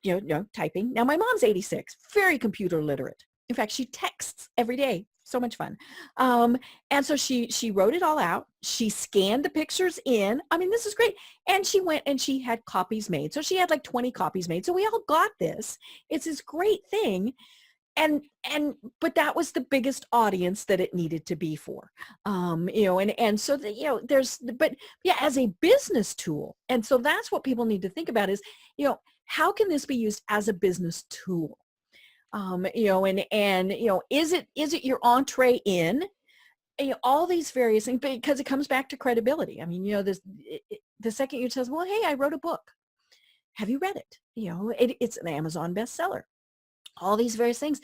you know, typing. Now, my mom's 86, very computer literate. In fact, she texts every day. So much fun. And so she wrote it all out. She scanned the pictures in. I mean, this is great. And she went and she had copies made. So she had like 20 copies made. So we all got this. It's this great thing. But that was the biggest audience that it needed to be for, you know, and so that, you know, but yeah, as a business tool. And so that's what people need to think about is, you know, how can this be used as a business tool? You know, and, you know, is it your entree in, you know, all these various things, because it comes back to credibility. I mean, you know, the second you tell us, well, hey, I wrote a book. Have you read it? You know, it's an Amazon bestseller. All these various things.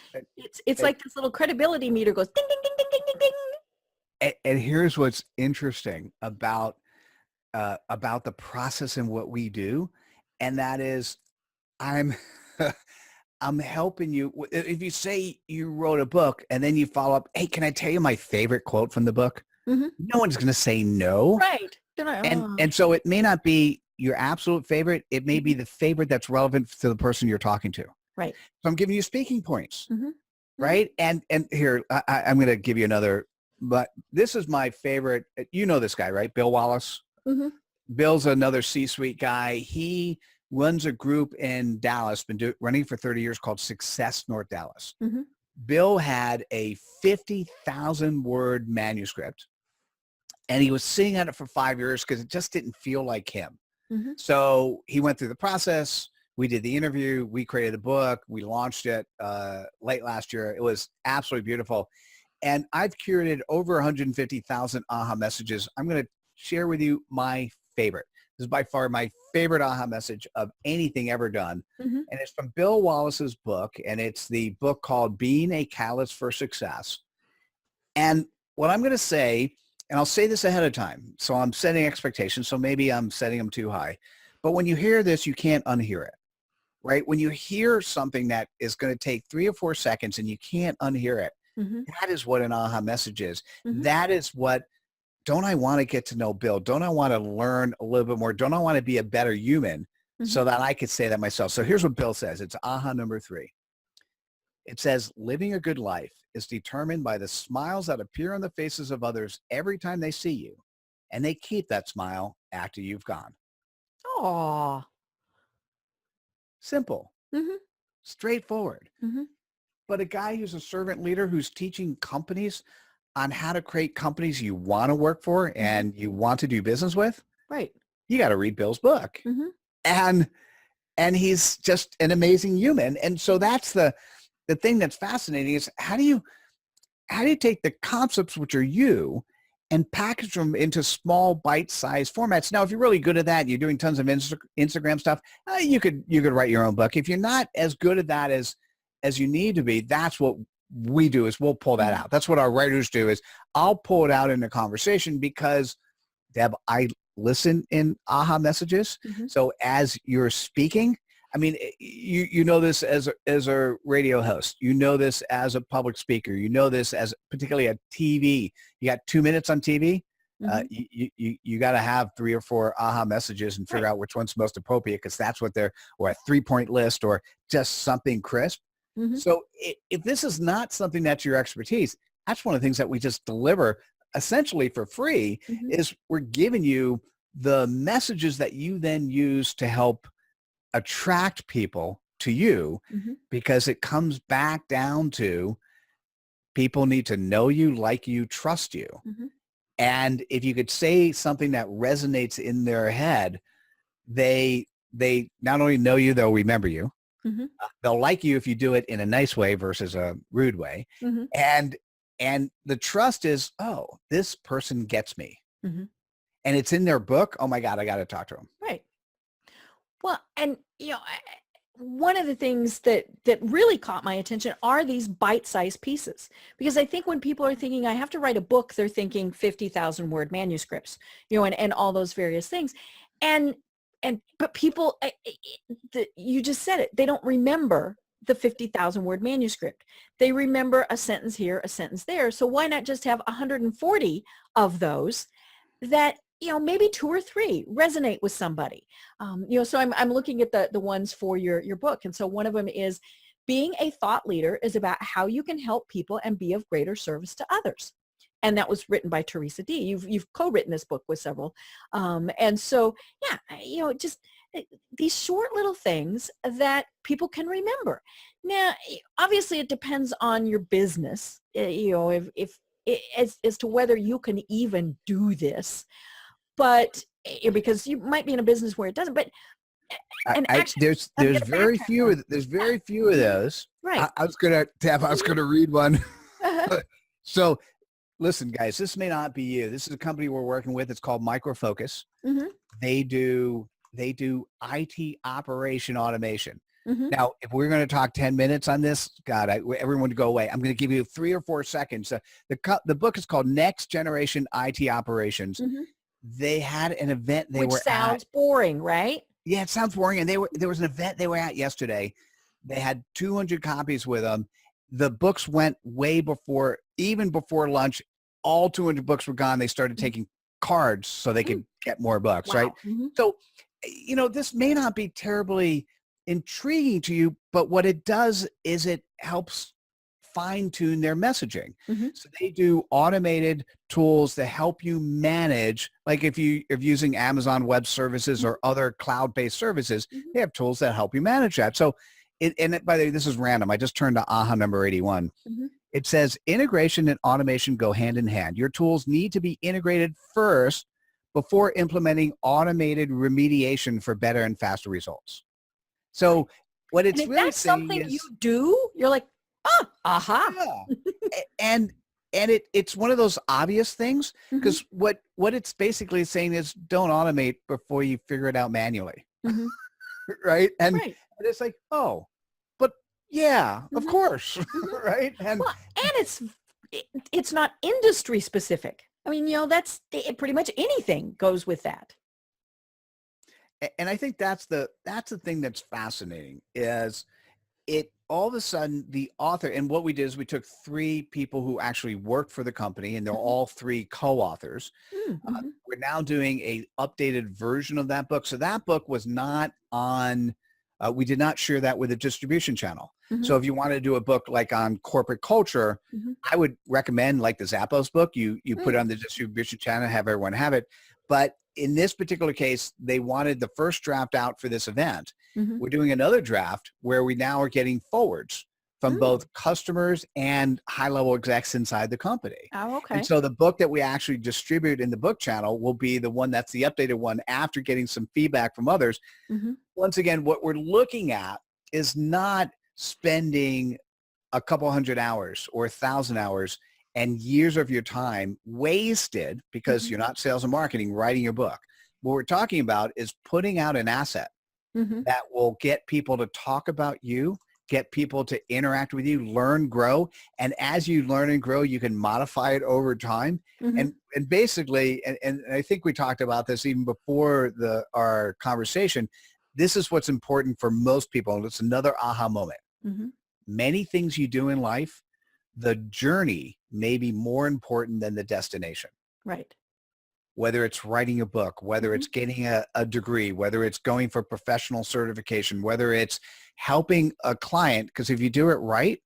It's like this little credibility meter goes ding, ding, ding, ding, ding, ding, ding. And here's what's interesting about the process and what we do. And that is I'm I'm helping you. If you say you wrote a book and then you follow up, hey, can I tell you my favorite quote from the book? Mm-hmm. No one's going to say no. Right. They're like, oh. And so it may not be your absolute favorite. It may be the favorite that's relevant to the person you're talking to. Right. So I'm giving you speaking points, Mm-hmm. right? And here, I'm going to give you another, but this is my favorite. You know this guy, right? Bill Wallace. Mm-hmm. Bill's another C-suite guy. He runs a group in Dallas, been running for 30 years, called Success North Dallas. Mm-hmm. Bill had a 50,000 word manuscript, and he was sitting on it for 5 years because it just didn't feel like him. Mm-hmm. So he went through the process. We did the interview. We created the book. We launched it late last year. It was absolutely beautiful. And I've curated over 150,000 aha messages. I'm going to share with you my favorite. This is by far my favorite aha message of anything ever done. Mm-hmm. And it's from Bill Wallace's book. And it's the book called Being a Catalyst for Success. And what I'm going to say, and I'll say this ahead of time, so I'm setting expectations, so maybe I'm setting them too high. But when you hear this, you can't unhear it, right? When you hear something that is going to take 3 or 4 seconds and you can't unhear it, Mm-hmm. that is what an aha message is. Mm-hmm. That is what, don't I want to get to know Bill? Don't I want to learn a little bit more? Don't I want to be a better human so that I could say that myself? So here's what Bill says. It's aha number 3. It says, living a good life is determined by the smiles that appear on the faces of others every time they see you, and they keep that smile after you've gone. Aw. Simple, Mm-hmm. straightforward. Mm-hmm. But a guy who's a servant leader who's teaching companies on how to create companies you want to work for and you want to do business with, Right. you got to read Bill's book. Mm-hmm. And he's just an amazing human. And so that's the thing that's fascinating is how do you take the concepts, which are you, and package them into small bite-sized formats. Now, if you're really good at that, you're doing tons of Instagram stuff, you could write your own book. If you're not as good at that as you need to be, that's what we do is we'll pull that out. That's what our writers do is I'll pull it out in a conversation because, Deb, I listen in aha messages. Mm-hmm. So as you're speaking, I mean, you know this as a radio host. You know this as a public speaker. You know this as particularly a TV. You got 2 minutes on TV. Mm-hmm. You got to have 3 or 4 aha messages and figure out which one's most appropriate because that's what or a 3-point list or just something crisp. Mm-hmm. So if this is not something that's your expertise, that's one of the things that we just deliver essentially for free is we're giving you the messages that you then use to help attract people to you because it comes back down to people need to know you, like you, trust you. And if you could say something that resonates in their head, they not only know you, they'll remember you. They'll like you if you do it in a nice way versus a rude way. And the trust is, oh, this person gets me. And it's in their book. Oh my God, I got to talk to them. Right. Well, and one of the things that really caught my attention are these bite-sized pieces, because I think when people are thinking, I have to write a book, they're thinking 50,000 word manuscripts, and all those various things. But people, you just said it, they don't remember the 50,000 word manuscript. They remember a sentence here, a sentence there. So why not just have 140 of those that, maybe 2 or 3 resonate with somebody. So I'm looking at the ones for your book. And so one of them is being a thought leader is about how you can help people and be of greater service to others. And that was written by Teresa D. You've co-written this book with several. And so, just these short little things that people can remember. Now, obviously it depends on your business, if as to whether you can even do this. But because you might be in a business where it doesn't, but there's very few of those. Right. I was gonna read one. So listen, guys, this may not be you. This is a company we're working with. It's called Microfocus. They do IT operation automation. Now, if we're going to talk 10 minutes on this, God, everyone would go away. I'm going to give you 3 or 4 seconds. The book is called Next Generation IT Operations. They had an event Which sounds boring, right? Yeah, it sounds boring. And there was an event they were at yesterday They had 200 copies with them. The books went way before, even before lunch, all 200 books were gone. They started taking cards so they could get more books, Wow. right? Mm-hmm. So, this may not be terribly intriguing to you, but what it does is it helps fine tune their messaging. Mm-hmm. So they do automated tools to help you manage, like if you're using Amazon Web Services or other cloud-based services, they have tools that help you manage that. So, by the way, this is random. I just turned to AHA number 81. Mm-hmm. It says integration and automation go hand in hand. Your tools need to be integrated first before implementing automated remediation for better and faster results. So what it's and if really that's saying something is, you do, you're like, aha. yeah. and it's one of those obvious things, because what it's basically saying is don't automate before you figure it out manually. Mm-hmm. Right? And, Right. and it's like, oh, but yeah, of course. Right? And Well, and it's not industry specific. I mean, that's pretty much anything goes with that. And I think that's the thing that's fascinating, is it all of a sudden the author, and what we did is we took 3 people who actually work for the company, and they're all 3 co-authors. Mm-hmm. We're now doing a updated version of that book. So that book was not on, we did not share that with a distribution channel. Mm-hmm. So if you want to do a book like on corporate culture, I would recommend like the Zappos book, you put it on the distribution channel, have everyone have it. But in this particular case, they wanted the first draft out for this event. We're doing another draft where we now are getting forwards from both customers and high-level execs inside the company. Oh, okay. And so the book that we actually distribute in the book channel will be the one that's the updated one after getting some feedback from others. Once again, what we're looking at is not spending a couple hundred hours or 1,000 hours and years of your time wasted because you're not sales and marketing writing your book. What we're talking about is putting out an asset that will get people to talk about you, get people to interact with you, learn, grow. And as you learn and grow, you can modify it over time. And basically, and I think we talked about this even before our conversation, this is what's important for most people. And it's another aha moment. Many things you do in life, the journey may be more important than the destination. Right. Whether it's writing a book, whether it's getting a degree, whether it's going for professional certification, whether it's helping a client, because if you do it right,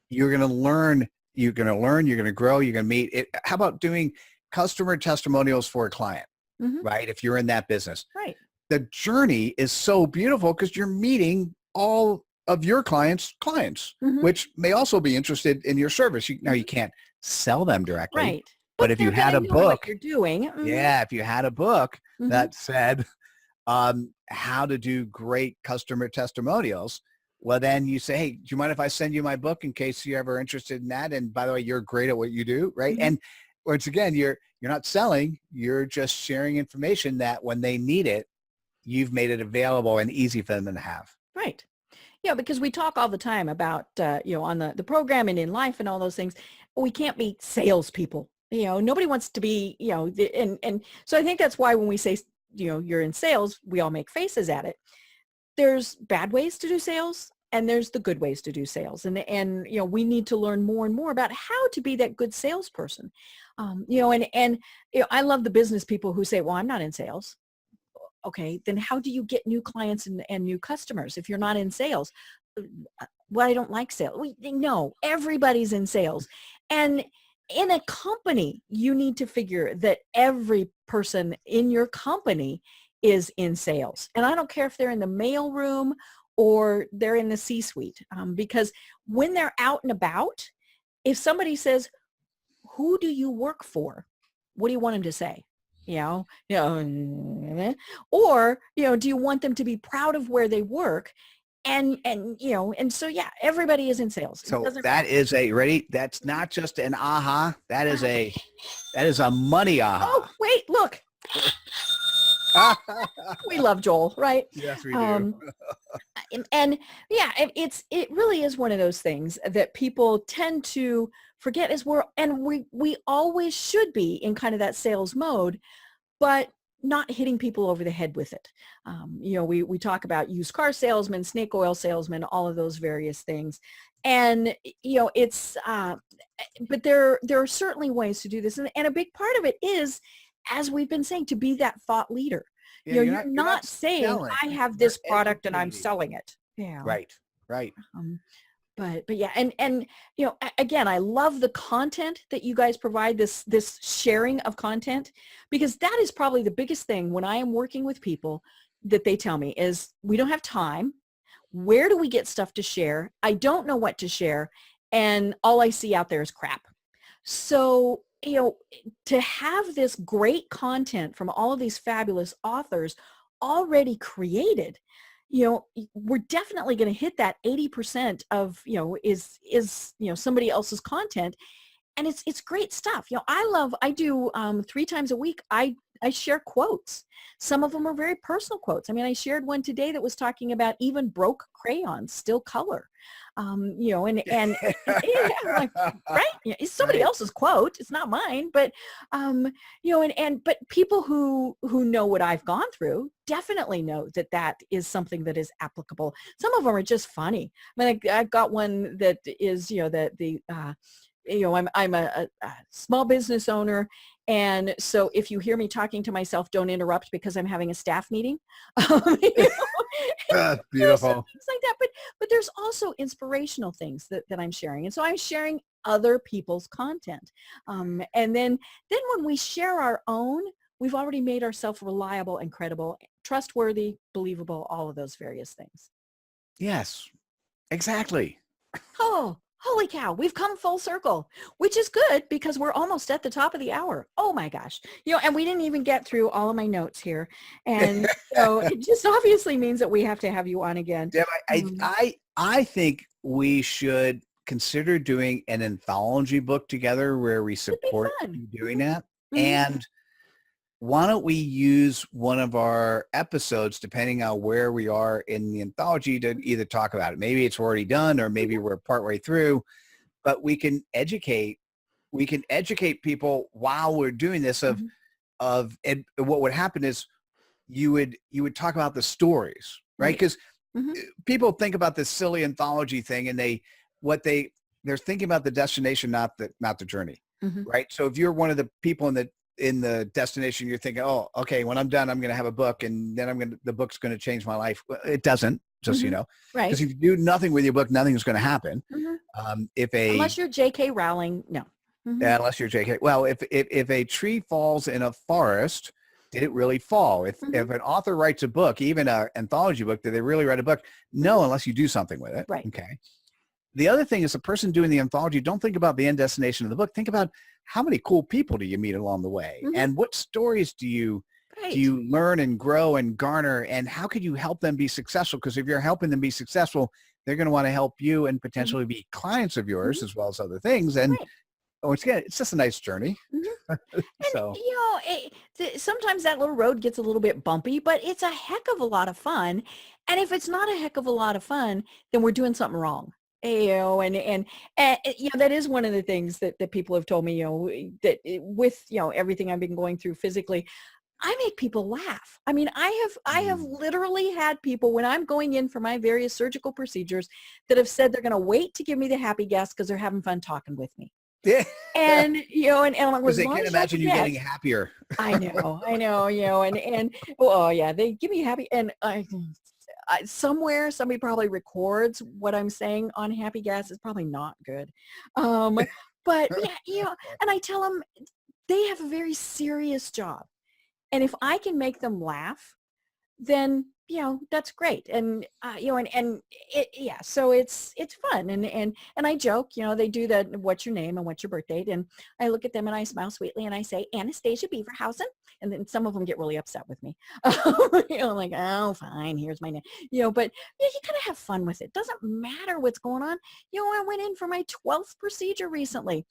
you're going to learn, you're going to grow, you're going to meet it. How about doing customer testimonials for a client, right? If you're in that business. Right. The journey is so beautiful because you're meeting all of your clients, which may also be interested in your service. Now you can't sell them directly. Right. But if you had a book, what you're doing. if you had a book that said how to do great customer testimonials, well, then you say, hey, do you mind if I send you my book in case you're ever interested in that? And by the way, you're great at what you do, right? And once again, you're not selling, you're just sharing information that when they need it, you've made it available and easy for them to have. Right. Yeah, because we talk all the time about, on the program and in life and all those things, we can't be salespeople. Nobody wants to be, and so I think that's why when we say, you're in sales, we all make faces at it. There's bad ways to do sales and there's the good ways to do sales. And we need to learn more and more about how to be that good salesperson. I love the business people who say, well, I'm not in sales. Okay, then how do you get new clients and new customers if you're not in sales? Well, I don't like sales. No, everybody's in sales. And in a company, you need to figure that every person in your company is in sales. And I don't care if they're in the mail room or they're in the C-suite, because when they're out and about, if somebody says, who do you work for? What do you want them to say? Or, do you want them to be proud of where they work? And so, yeah, everybody is in sales. So that is ready? That's not just an aha. That is a money aha. Oh, wait, look. We love Joel, right? Yes, we do. And yeah, it really is one of those things that people tend to forget we always should be in kind of that sales mode, but not hitting people over the head with it. We talk about used car salesmen, snake oil salesmen, all of those various things. And, but there are certainly ways to do this. And a big part of it is, as we've been saying, to be that thought leader. Yeah, You're not saying, selling, I have you're this product and I'm educating. selling it. Yeah. Right. But yeah, and again, I love the content that you guys provide, this sharing of content, because that is probably the biggest thing when I am working with people that they tell me is, we don't have time. Where do we get stuff to share? I don't know what to share, and all I see out there is crap. So, to have this great content from all of these fabulous authors already created, we're definitely going to hit that 80% of, is somebody else's content. And it's great stuff. I do 3 times a week. I share quotes. Some of them are very personal quotes. I mean, I shared one today that was talking about even broke crayons still color. And yeah, I'm like, right? Yeah, it's somebody else's quote. It's not mine. But but people who know what I've gone through definitely know that is something that is applicable. Some of them are just funny. I mean, I've got one that is, I'm a small business owner. And so if you hear me talking to myself, don't interrupt because I'm having a staff meeting. Beautiful. Things like that. But there's also inspirational things that I'm sharing. And so I'm sharing other people's content. And then when we share our own, we've already made ourselves reliable and credible, trustworthy, believable, all of those various things. Yes, exactly. Oh, holy cow, we've come full circle, which is good because we're almost at the top of the hour. Oh my gosh. And we didn't even get through all of my notes here. And so it just obviously means that we have to have you on again. Deb, I think we should consider doing an anthology book together where we support you doing that. Mm-hmm. And why don't we use one of our episodes, depending on where we are in the anthology, to either talk about it. Maybe it's already done, or maybe we're partway through, but we can educate people while we're doing this and what would happen is you would talk about the stories, right? Because people think about this silly anthology thing, and they're thinking about the destination, not the journey, right? So if you're one of the people in the destination, you're thinking, oh, okay, when I'm done, I'm going to have a book, and then the book's going to change my life. Well, it doesn't, just, right. Because if you do nothing with your book, nothing's going to happen. Unless you're J.K. Rowling, no. Unless you're J.K. Well, if a tree falls in a forest, did it really fall? If an author writes a book, even an anthology book, did they really write a book? No, unless you do something with it. Right. Okay. The other thing is, the person doing the anthology, don't think about the end destination of the book. Think about how many cool people do you meet along the way, and what stories do you learn and grow and garner, and how could you help them be successful? Because if you're helping them be successful, they're going to want to help you and potentially be clients of yours as well as other things. And it's just a nice journey. So sometimes that little road gets a little bit bumpy, but it's a heck of a lot of fun. And if it's not a heck of a lot of fun, then we're doing something wrong. And that is one of the things that people have told me, that with, everything I've been going through physically, I make people laugh. I mean, I have literally had people, when I'm going in for my various surgical procedures, that have said they're going to wait to give me the happy gas because they're having fun talking with me. Yeah. And because they can't imagine you getting happier. I know, and oh yeah, they give me happy, and somewhere somebody probably records what I'm saying on happy gas. Is probably not good. But yeah, and I tell them they have a very serious job. And if I can make them laugh, then, that's great. And, so it's fun. And I joke, they do that, what's your name and what's your birth date? And I look at them and I smile sweetly and I say, Anastasia Beaverhausen. And then some of them get really upset with me. Like, oh, fine, here's my name. But you kind of have fun with it. Doesn't matter what's going on. I went in for my 12th procedure recently.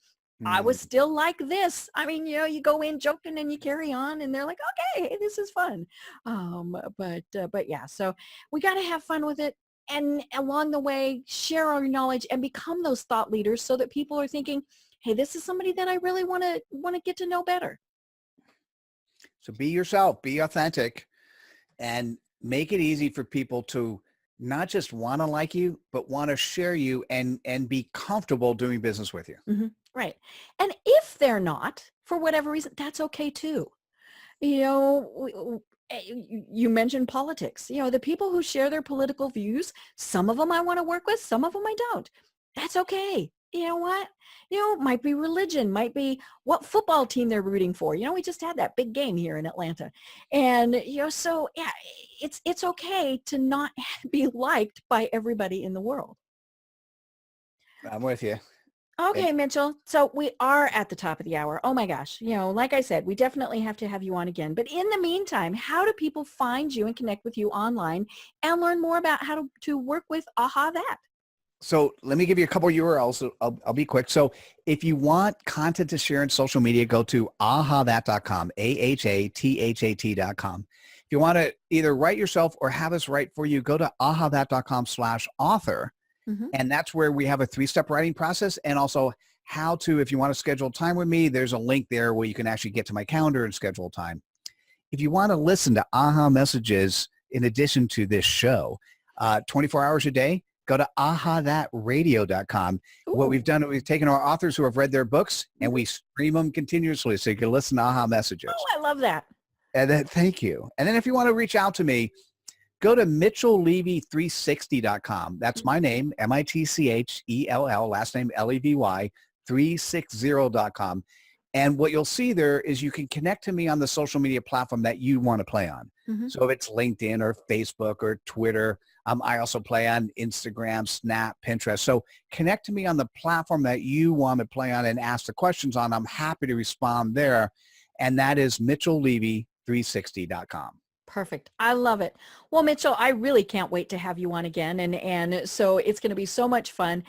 I was still like this. I mean, you go in joking and you carry on, and they're like, okay, this is fun. But yeah, so we got to have fun with it. And along the way, share our knowledge and become those thought leaders so that people are thinking, hey, this is somebody that I really want to get to know better. So be yourself, be authentic, and make it easy for people to not just want to like you, but want to share you and be comfortable doing business with you. Mm-hmm. Right. And if they're not, for whatever reason, that's okay too. You know, you mentioned politics. You know, the people who share their political views, some of them I want to work with, some of them I don't. That's okay. You know what? You know, might be religion, might be what football team they're rooting for. You know, we just had that big game here in Atlanta. And, you know, so yeah, it's okay to not be liked by everybody in the world. I'm with you. Okay, Mitchell. So we are at the top of the hour. Oh my gosh. You know, like I said, we definitely have to have you on again. But in the meantime, how do people find you and connect with you online and learn more about how to work with Aha That? So let me give you a couple URLs. So I'll be quick. So if you want content to share in social media, go to ahathat.com, ahathat.com. If you want to either write yourself or have us write for you, go to ahathat.com/author. Mm-hmm. And that's where we have a 3-step writing process, and also how to, if you want to schedule time with me, there's a link there where you can actually get to my calendar and schedule time. If you want to listen to Aha messages in addition to this show, 24 hours a day, go to ahathatradio.com. What we've done, we've taken our authors who have read their books and we stream them continuously so you can listen to Aha messages. Oh, I love that. And then, thank you. And then if you want to reach out to me, go to mitchellevy360.com. That's my name, MITCHELL, last name Levy, 360.com. And what you'll see there is you can connect to me on the social media platform that you want to play on. Mm-hmm. So if it's LinkedIn or Facebook or Twitter, I also play on Instagram, Snap, Pinterest. So connect to me on the platform that you want to play on and ask the questions on. I'm happy to respond there. And that is mitchellevy360.com. Perfect. I love it. Well, Mitchell, I really can't wait to have you on again. And so it's going to be so much fun.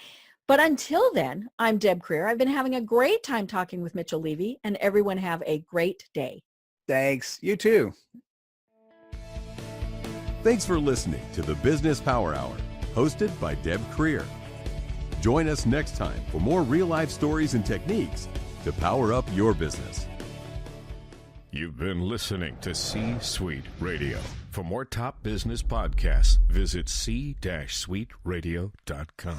But until then, I'm Deb Creer. I've been having a great time talking with Mitchell Levy, and everyone have a great day. Thanks. You too. Thanks for listening to the Business Power Hour, hosted by Deb Creer. Join us next time for more real-life stories and techniques to power up your business. You've been listening to C-Suite Radio. For more top business podcasts, visit c-suiteradio.com.